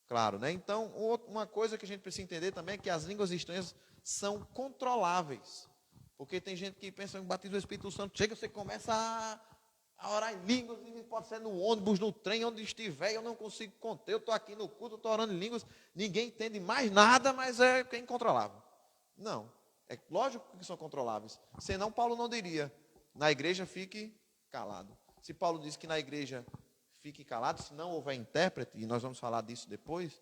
claro, né? Então, uma coisa que a gente precisa entender também é que as línguas estranhas são controláveis. Porque tem gente que pensa em batismo do Espírito Santo, chega, você começa a orar em línguas, e pode ser no ônibus, no trem, onde estiver, eu não consigo conter, eu estou aqui no culto, estou orando em línguas, ninguém entende mais nada, mas é incontrolável. Não, é lógico que são controláveis. Senão Paulo não diria: na igreja fique calado. Se Paulo diz que na igreja fique calado, se não houver intérprete, e nós vamos falar disso depois,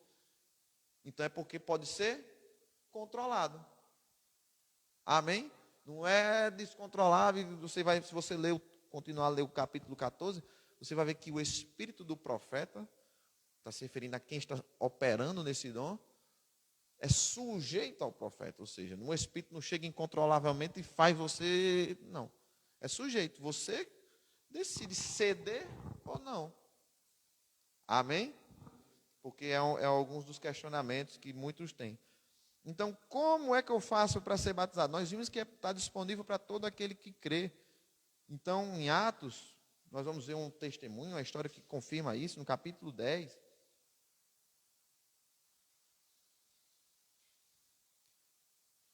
então é porque pode ser controlado. Amém? Não é descontrolável. Você vai, se você continuar a ler o capítulo 14, você vai ver que o espírito do profeta, está se referindo a quem está operando nesse dom, é sujeito ao profeta. Ou seja, o espírito não chega incontrolavelmente e faz você. Não. É sujeito. Você decide ceder ou não. Amém? Porque é alguns dos questionamentos que muitos têm. Então, como é que eu faço para ser batizado? Nós vimos que está disponível para todo aquele que crê. Então, em Atos, nós vamos ver um testemunho, uma história que confirma isso, no capítulo 10.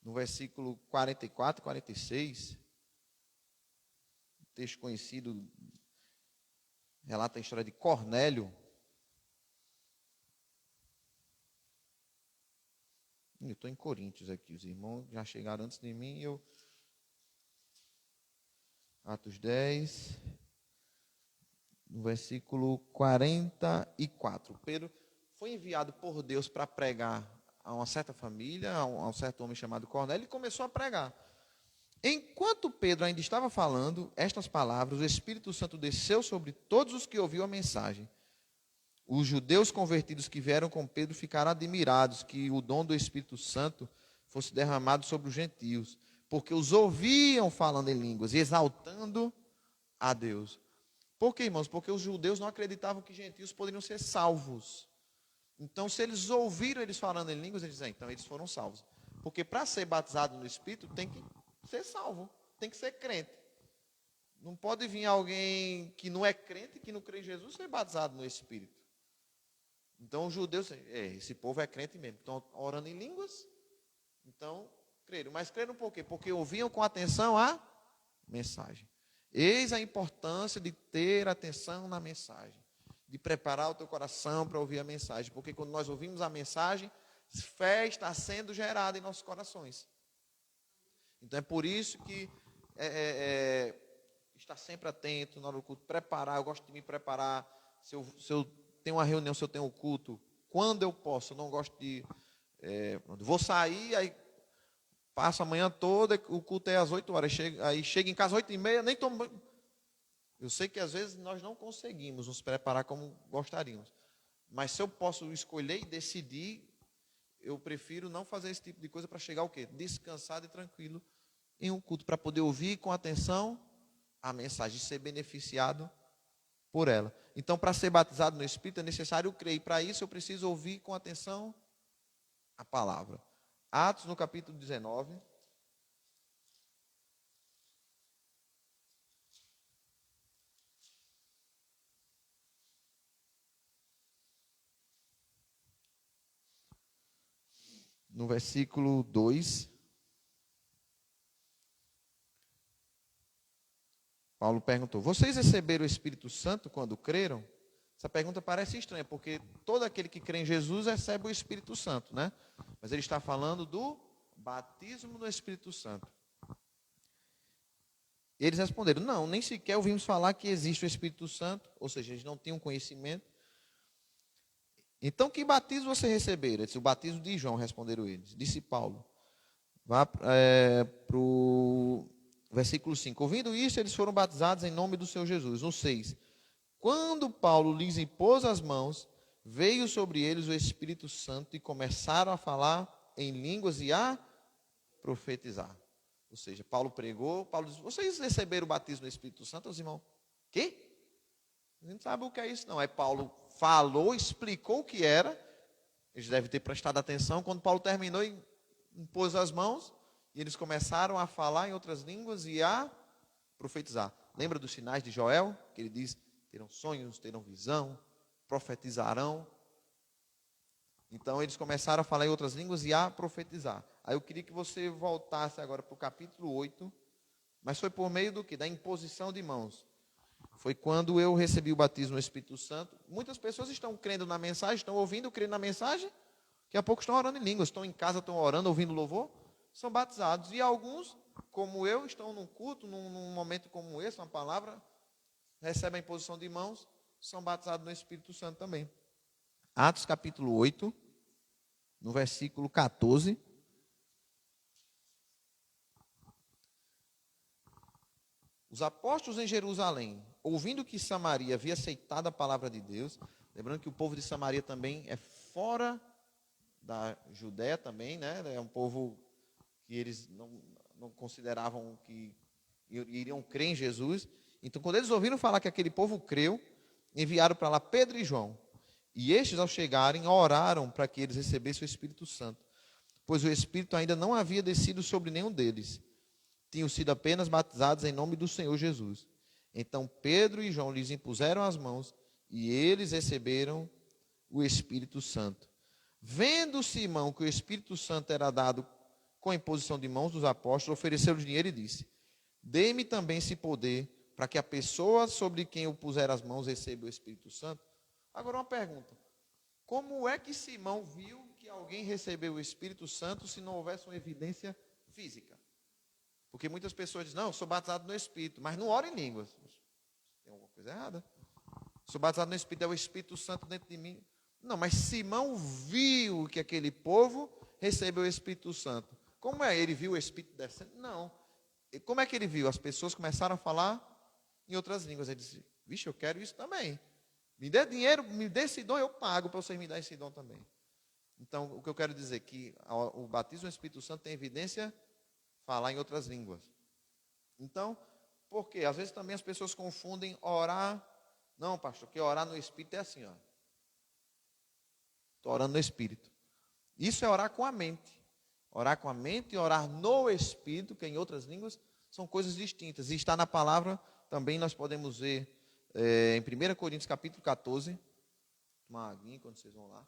No versículo 44 e 46, um texto conhecido, relata a história de Cornélio. Eu estou em Coríntios aqui, os irmãos já chegaram antes de mim. Atos 10, no versículo 44. Pedro foi enviado por Deus para pregar a uma certa família, a um certo homem chamado Cornélio, e começou a pregar. Enquanto Pedro ainda estava falando estas palavras, o Espírito Santo desceu sobre todos os que ouviam a mensagem. Os judeus convertidos que vieram com Pedro ficaram admirados que o dom do Espírito Santo fosse derramado sobre os gentios, porque os ouviam falando em línguas e exaltando a Deus. Por quê, irmãos? Porque os judeus não acreditavam que gentios poderiam ser salvos. Então, se eles ouviram eles falando em línguas, eles dizem: então eles foram salvos. Porque para ser batizado no Espírito, tem que ser salvo, tem que ser crente. Não pode vir alguém que não é crente, que não crê em Jesus, ser batizado no Espírito. Então, os judeus, esse povo é crente mesmo. Estão orando em línguas, então creram. Mas creram por quê? Porque ouviam com atenção a mensagem. Eis a importância de ter atenção na mensagem, de preparar o teu coração para ouvir a mensagem. Porque quando nós ouvimos a mensagem, fé está sendo gerada em nossos corações. Então, é por isso que estar sempre atento na hora do culto, preparar. Eu gosto de me preparar. Se eu tenho uma reunião, se eu tenho um culto, quando eu posso, eu não gosto de... vou sair, aí passo a manhã toda, o culto é às 8 horas, aí chego em casa às 8h30, nem tomo banho. Eu sei que às vezes nós não conseguimos nos preparar como gostaríamos, mas se eu posso escolher e decidir, eu prefiro não fazer esse tipo de coisa para chegar o quê? Descansado e tranquilo em um culto, para poder ouvir com atenção a mensagem, ser beneficiado por ela. Então, para ser batizado no Espírito é necessário crer, e para isso eu preciso ouvir com atenção a palavra. Atos, no capítulo 19. No versículo 2, Paulo perguntou: vocês receberam o Espírito Santo quando creram? Essa pergunta parece estranha, porque todo aquele que crê em Jesus recebe o Espírito Santo, né? Mas ele está falando do batismo no Espírito Santo. Eles responderam: não, nem sequer ouvimos falar que existe o Espírito Santo, ou seja, eles não tinham conhecimento. Então, que batismo você receberam? O batismo de João, responderam eles. Disse Paulo. Vá para o versículo 5. Ouvindo isso, eles foram batizados em nome do Senhor Jesus. No 6. Quando Paulo lhes impôs as mãos, veio sobre eles o Espírito Santo e começaram a falar em línguas e a profetizar. Ou seja, Paulo pregou, Paulo disse: vocês receberam o batismo do Espírito Santo, os irmãos? Quê? A gente não sabe o que é isso, não. Aí Paulo falou, explicou o que era. Eles devem ter prestado atenção. Quando Paulo terminou, impôs as mãos, e eles começaram a falar em outras línguas e a profetizar. Lembra dos sinais de Joel? Que ele diz: terão sonhos, terão visão, profetizarão. Então eles começaram a falar em outras línguas e a profetizar. Aí eu queria que você voltasse agora para o capítulo 8, mas foi por meio do quê? Da imposição de mãos. Foi quando eu recebi o batismo no Espírito Santo. Muitas pessoas estão crendo na mensagem, estão ouvindo, crendo na mensagem. Daqui a pouco estão orando em línguas, estão em casa, estão orando, ouvindo louvor. São batizados. E alguns, como eu, estão num culto, num momento como esse, uma palavra, recebem a imposição de mãos, são batizados no Espírito Santo também. Atos capítulo 8, no versículo 14. Os apóstolos em Jerusalém, ouvindo que Samaria havia aceitado a palavra de Deus, lembrando que o povo de Samaria também é fora da Judéia também, né? É um povo que eles não consideravam que iriam crer em Jesus. Então, quando eles ouviram falar que aquele povo creu, enviaram para lá Pedro e João. E estes, ao chegarem, oraram para que eles recebessem o Espírito Santo, pois o Espírito ainda não havia descido sobre nenhum deles. Tinham sido apenas batizados em nome do Senhor Jesus. Então Pedro e João lhes impuseram as mãos e eles receberam o Espírito Santo. Vendo Simão que o Espírito Santo era dado com a imposição de mãos dos apóstolos, ofereceu dinheiro e disse: dê-me também esse poder, para que a pessoa sobre quem eu puser as mãos receba o Espírito Santo. Agora uma pergunta: como é que Simão viu que alguém recebeu o Espírito Santo se não houvesse uma evidência física? Porque muitas pessoas dizem: não, eu sou batizado no Espírito, mas não oro em línguas. Tem alguma coisa errada. Sou batizado no Espírito, é o Espírito Santo dentro de mim. Não, mas Simão viu que aquele povo recebeu o Espírito Santo. Como é? Ele viu o Espírito descendo? Não. E como é que ele viu? As pessoas começaram a falar em outras línguas. Ele disse: vixe, eu quero isso também. Me dê dinheiro, me dê esse dom, eu pago para vocês me dar esse dom também. Então, o que eu quero dizer é que o batismo no Espírito Santo tem evidência falar em outras línguas. Então, por quê? Às vezes também as pessoas confundem orar. Não, pastor, que orar no Espírito é assim, ó. Estou orando no Espírito. Isso é orar com a mente. Orar com a mente e orar no Espírito, que em outras línguas, são coisas distintas. E está na palavra, também nós podemos ver em 1 Coríntios capítulo 14. Uma aguinha quando vocês vão lá.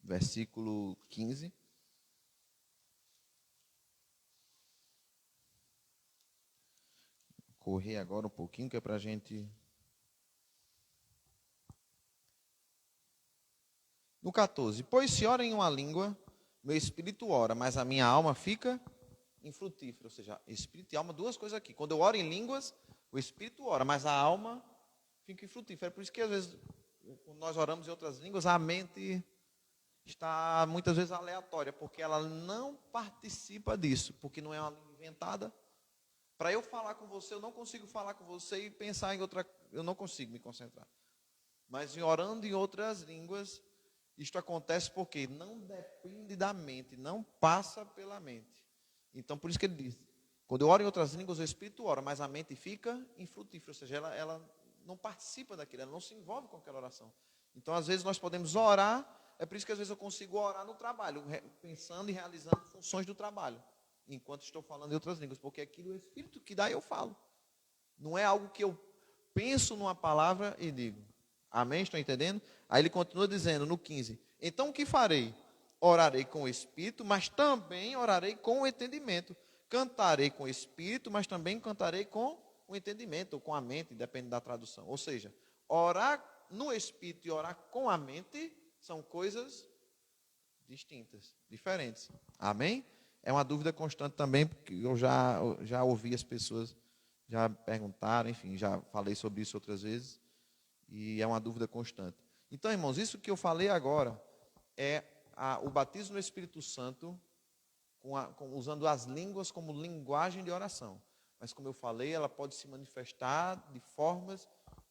Versículo 15. Correr agora um pouquinho, que é para a gente. No 14. Pois se ora em uma língua, meu espírito ora, mas a minha alma fica infrutífera. Ou seja, espírito e alma, duas coisas aqui. Quando eu oro em línguas, O espírito ora, mas a alma fica infrutífera. É por isso que às vezes, quando nós oramos em outras línguas, a mente está muitas vezes aleatória, porque ela não participa disso, porque não é uma língua inventada. Para eu falar com você, eu não consigo falar com você e pensar em outra, eu não consigo me concentrar. Mas em orando em outras línguas, isto acontece porque não depende da mente, não passa pela mente. Então, por isso que ele diz, quando eu oro em outras línguas, o Espírito ora, mas a mente fica infrutífera, ou seja, ela não participa daquilo, ela não se envolve com aquela oração. Então, às vezes, nós podemos orar, é por isso que às vezes eu consigo orar no trabalho, pensando e realizando funções do trabalho, enquanto estou falando em outras línguas, porque aquilo é o Espírito que dá e eu falo. Não é algo que eu penso numa palavra e digo. Amém? Estão entendendo? Aí ele continua dizendo no 15: então o que farei? Orarei com o Espírito, mas também orarei com o entendimento. Cantarei com o Espírito, mas também cantarei com o entendimento, ou com a mente, depende da tradução. Ou seja, orar no Espírito e orar com a mente são coisas distintas, diferentes. Amém? É uma dúvida constante também, porque eu já ouvi as pessoas já perguntaram, enfim, já falei sobre isso outras vezes, e é uma dúvida constante. Então, irmãos, isso que eu falei agora é o batismo no Espírito Santo, usando as línguas como linguagem de oração. Mas, como eu falei, ela pode se manifestar de formas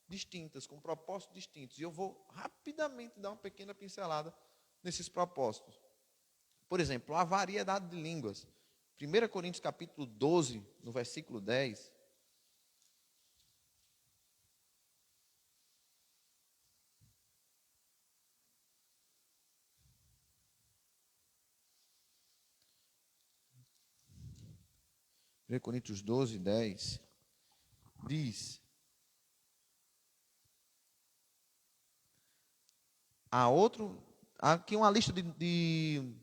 distintas, com propósitos distintos. E eu vou rapidamente dar uma pequena pincelada nesses propósitos. Por exemplo, a variedade de línguas. 1 Coríntios capítulo 12, no versículo 10. Coríntios 12, 10, diz: aqui uma lista de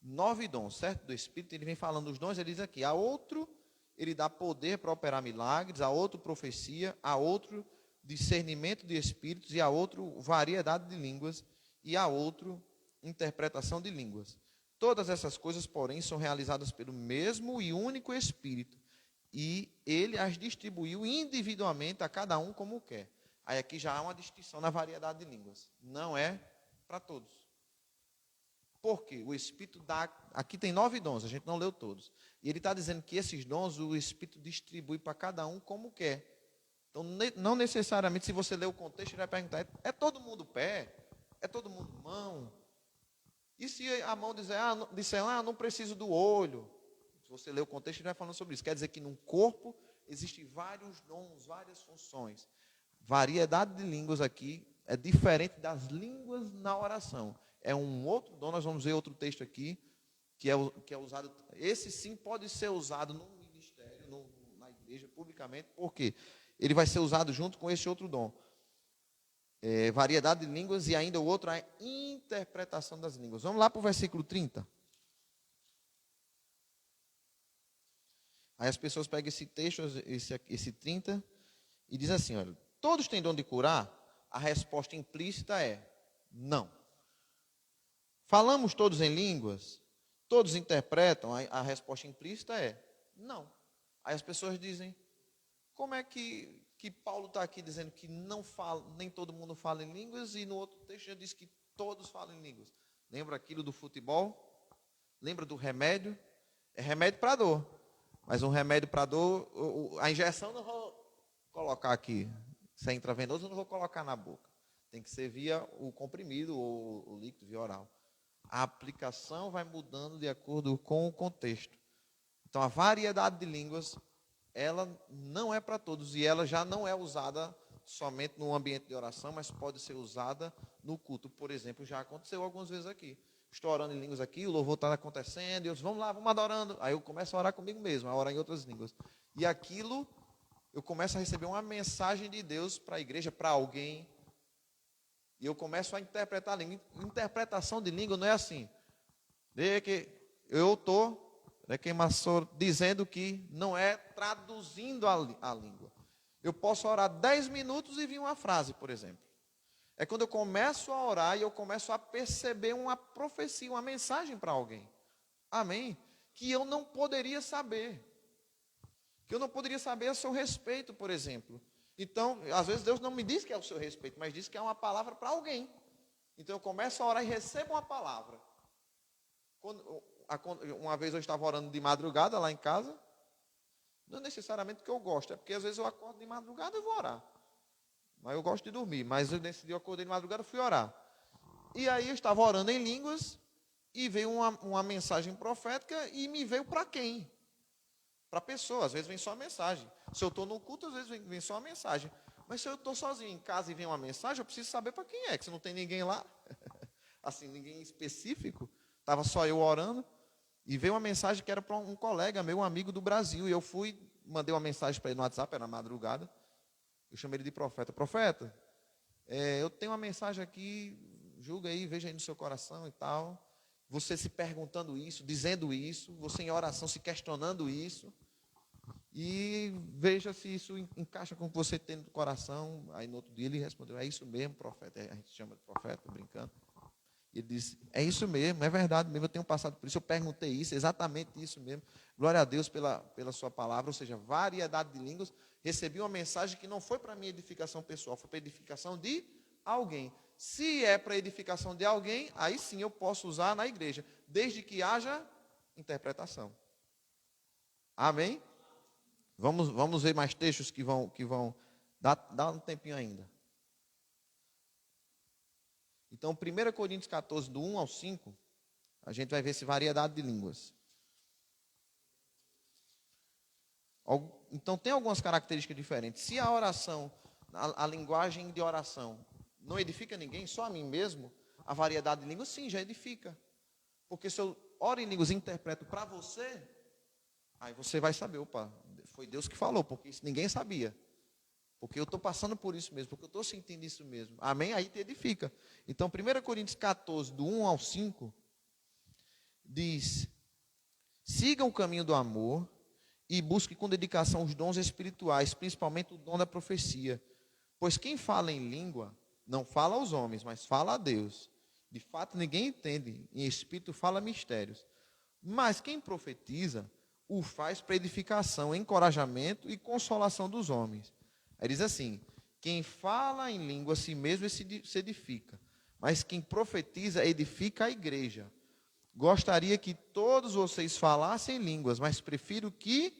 9 dons, certo? Do Espírito, ele vem falando os dons, ele diz aqui: a outro, ele dá poder para operar milagres, a outro, profecia, a outro, discernimento de espíritos, e a outro, variedade de línguas, e a outro, interpretação de línguas. Todas essas coisas, porém, são realizadas pelo mesmo e único Espírito, e ele as distribuiu individualmente a cada um como quer. Aí aqui já há uma distinção na variedade de línguas. Não é para todos. Por quê? O Espírito dá... Aqui tem 9 dons, a gente não leu todos. E ele está dizendo que esses dons o Espírito distribui para cada um como quer. Então, não necessariamente, se você ler o contexto, ele vai perguntar, é todo mundo pé? É todo mundo mão? E se a mão disser, não preciso do olho? Se você ler o contexto, ele vai falando sobre isso. Quer dizer que num corpo existem vários dons, várias funções. Variedade de línguas aqui é diferente das línguas na oração. É um outro dom, nós vamos ver outro texto aqui, que é usado. Esse sim pode ser usado no ministério, na igreja, publicamente, porque ele vai ser usado junto com esse outro dom. Variedade de línguas e ainda o outro, a interpretação das línguas. Vamos lá para o versículo 30. Aí as pessoas pegam esse texto, esse 30, e diz assim, olha, todos têm dom de curar? A resposta implícita é não. Falamos todos em línguas? Todos interpretam? A resposta implícita é não. Aí as pessoas dizem, como é que Paulo está aqui dizendo que não fala, nem todo mundo fala em línguas, e no outro texto já diz que todos falam em línguas? Lembra aquilo do futebol? Lembra do remédio? É remédio para dor. Mas um remédio para dor, a injeção não vou colocar aqui. Se é intravenoso, eu não vou colocar na boca. Tem que ser via o comprimido ou o líquido, via oral. A aplicação vai mudando de acordo com o contexto. Então, a variedade de línguas, ela não é para todos. E ela já não é usada somente no ambiente de oração, mas pode ser usada no culto. Por exemplo, já aconteceu algumas vezes aqui. Estou orando em línguas aqui, o louvor está acontecendo, e eu disse, vamos lá, vamos adorando. Aí eu começo a orar comigo mesmo, a orar em outras línguas. E aquilo, eu começo a receber uma mensagem de Deus para a igreja, para alguém. E eu começo a interpretar a língua. Interpretação de língua não é assim. De que eu estou dizendo que não é traduzindo a língua. Eu posso orar 10 minutos e vir uma frase, por exemplo. É quando eu começo a orar e eu começo a perceber uma profecia, uma mensagem para alguém. Amém? Que eu não poderia saber. que eu não poderia saber a seu respeito, por exemplo. Então, às vezes Deus não me diz que é o seu respeito, mas diz que é uma palavra para alguém. Então eu começo a orar e recebo uma palavra. Uma vez eu estava orando de madrugada lá em casa, não necessariamente que eu gosto, é porque às vezes eu acordo de madrugada e vou orar. Mas eu gosto de dormir, mas nesse dia eu acordei de madrugada e fui orar. E aí eu estava orando em línguas e veio uma mensagem profética e me veio para quem? Para a pessoa, às vezes vem só a mensagem. Se eu estou no culto, às vezes vem só a mensagem. Mas se eu estou sozinho em casa e vem uma mensagem, eu preciso saber para quem é, que se não tem ninguém lá, assim, ninguém específico, estava só eu orando, e veio uma mensagem que era para um colega meu, um amigo do Brasil, e eu fui, mandei uma mensagem para ele no WhatsApp, era na madrugada, eu chamei ele de profeta. Profeta, eu tenho uma mensagem aqui, julga aí, veja aí no seu coração e tal, você se perguntando isso, dizendo isso, você em oração se questionando isso, e veja se isso encaixa com o que você tem no coração. Aí no outro dia ele respondeu, é isso mesmo, profeta. A gente chama de profeta, brincando. E ele disse, é isso mesmo, é verdade mesmo, eu tenho passado por isso, eu perguntei isso, exatamente isso mesmo. Glória a Deus pela sua palavra, ou seja, variedade de línguas. Recebi uma mensagem que não foi para minha edificação pessoal, foi para edificação de alguém. Se é para edificação de alguém, aí sim eu posso usar na igreja, desde que haja interpretação. Amém? Vamos ver mais textos que vão dar um tempinho ainda. Então, 1 Coríntios 14, do 1 ao 5, a gente vai ver essa variedade de línguas. Então, tem algumas características diferentes. Se a oração, a linguagem de oração, não edifica ninguém, só a mim mesmo, a variedade de línguas, sim, já edifica. Porque se eu oro em línguas e interpreto para você, aí você vai saber, opa, foi Deus que falou, porque isso ninguém sabia. Porque eu estou passando por isso mesmo, porque eu estou sentindo isso mesmo. Amém? Aí te edifica. Então, 1 Coríntios 14, do 1 ao 5, diz, sigam o caminho do amor e busque com dedicação os dons espirituais, principalmente o dom da profecia. Pois quem fala em língua, não fala aos homens, mas fala a Deus. De fato, ninguém entende, em espírito fala mistérios. Mas quem profetiza, o faz para edificação, encorajamento e consolação dos homens. Aí diz assim, quem fala em língua a si mesmo se edifica, mas quem profetiza edifica a igreja. Gostaria que todos vocês falassem línguas, mas prefiro que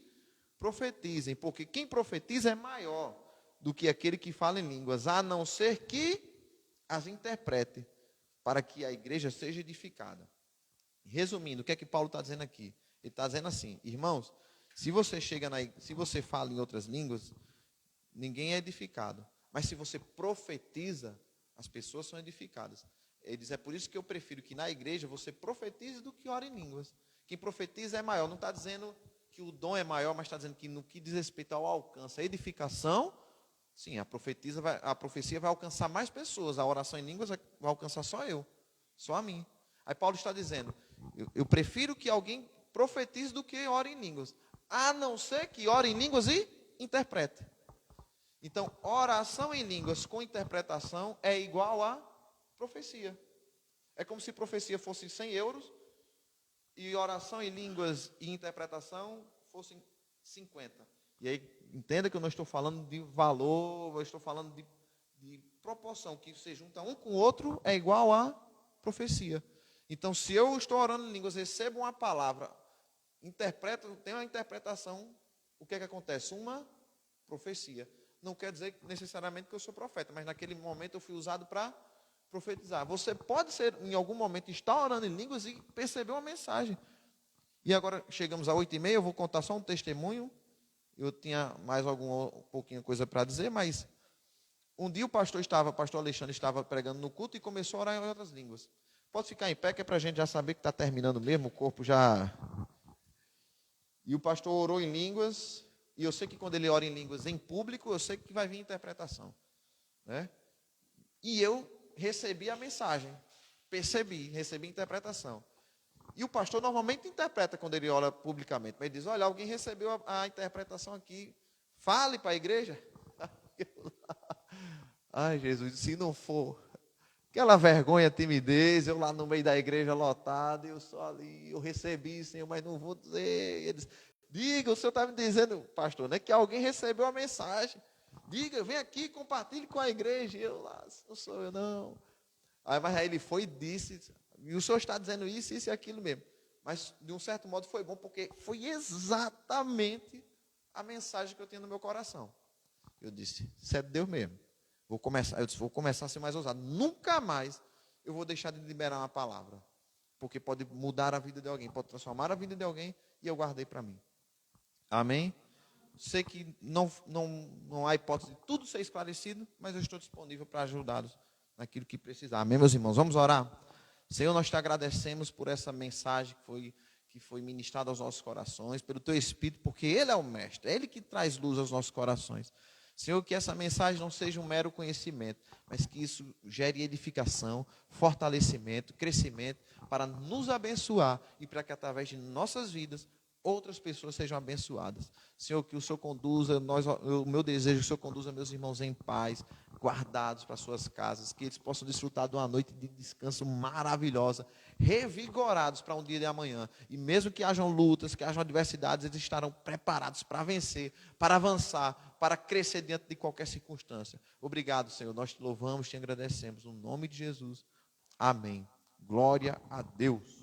profetizem, porque quem profetiza é maior do que aquele que fala em línguas, a não ser que as interprete, para que a igreja seja edificada. Resumindo, o que é que Paulo está dizendo aqui? Ele está dizendo assim, irmãos, se você fala em outras línguas, ninguém é edificado. Mas se você profetiza, as pessoas são edificadas. Ele diz, é por isso que eu prefiro que na igreja você profetize do que ore em línguas. Quem profetiza é maior. Não está dizendo que o dom é maior, mas está dizendo que no que diz respeito ao alcance, a edificação, sim, a profecia vai alcançar mais pessoas. A oração em línguas vai alcançar só eu, só a mim. Aí Paulo está dizendo, eu prefiro que alguém profetize do que ore em línguas. A não ser que ore em línguas e interprete. Então, oração em línguas com interpretação é igual a profecia. É como se profecia fosse 100 euros e oração em línguas e interpretação fossem 50. E aí, entenda que eu não estou falando de valor, eu estou falando de proporção, que se junta um com o outro é igual a profecia. Então, se eu estou orando em línguas, recebo uma palavra, interpreto, tenho uma interpretação, o que é que acontece? Uma profecia. Não quer dizer necessariamente que eu sou profeta, mas naquele momento eu fui usado para profetizar. Você pode ser, em algum momento, estar orando em línguas e perceber uma mensagem. E agora chegamos a 8h30, eu vou contar só um testemunho. Eu tinha mais pouquinho coisa para dizer, mas um dia o pastor Alexandre estava pregando no culto e começou a orar em outras línguas. Pode ficar em pé, que é para a gente já saber que está terminando mesmo, o corpo já... E o pastor orou em línguas, e eu sei que quando ele ora em línguas em público, eu sei que vai vir interpretação, né? E eu recebi a mensagem, recebi a interpretação. E o pastor normalmente interpreta quando ele ora publicamente, mas ele diz, olha, alguém recebeu a interpretação aqui, fale para a igreja. Ai, Jesus, se não for aquela vergonha, timidez, eu lá no meio da igreja lotado, eu só ali, eu recebi, Senhor, mas não vou dizer. Ele diz, Diga, o senhor está me dizendo, pastor, né, que alguém recebeu a mensagem. Diga, vem aqui, compartilhe com a igreja. E eu lá, não sou eu, não. Mas aí ele foi e disse, e o senhor está dizendo isso e aquilo mesmo. Mas, de um certo modo, foi bom, porque foi exatamente a mensagem que eu tinha no meu coração. Eu disse, isso é de Deus mesmo. Eu disse, vou começar a ser mais ousado. Nunca mais eu vou deixar de liberar uma palavra. Porque pode mudar a vida de alguém, pode transformar a vida de alguém, e eu guardei para mim. Amém? Sei que não há hipótese de tudo ser esclarecido, mas eu estou disponível para ajudá-los naquilo que precisar. Amém, meus irmãos? Vamos orar? Senhor, nós te agradecemos por essa mensagem que foi ministrada aos nossos corações, pelo teu Espírito, porque Ele é o Mestre, é Ele que traz luz aos nossos corações. Senhor, que essa mensagem não seja um mero conhecimento, mas que isso gere edificação, fortalecimento, crescimento, para nos abençoar e para que através de nossas vidas outras pessoas sejam abençoadas. Senhor, que o Senhor conduza, o meu desejo é que o Senhor conduza meus irmãos em paz, guardados para suas casas, que eles possam desfrutar de uma noite de descanso maravilhosa, revigorados para um dia de amanhã. E mesmo que hajam lutas, que hajam adversidades, eles estarão preparados para vencer, para avançar, para crescer diante de qualquer circunstância. Obrigado, Senhor. Nós te louvamos, te agradecemos. No nome de Jesus. Amém. Glória a Deus.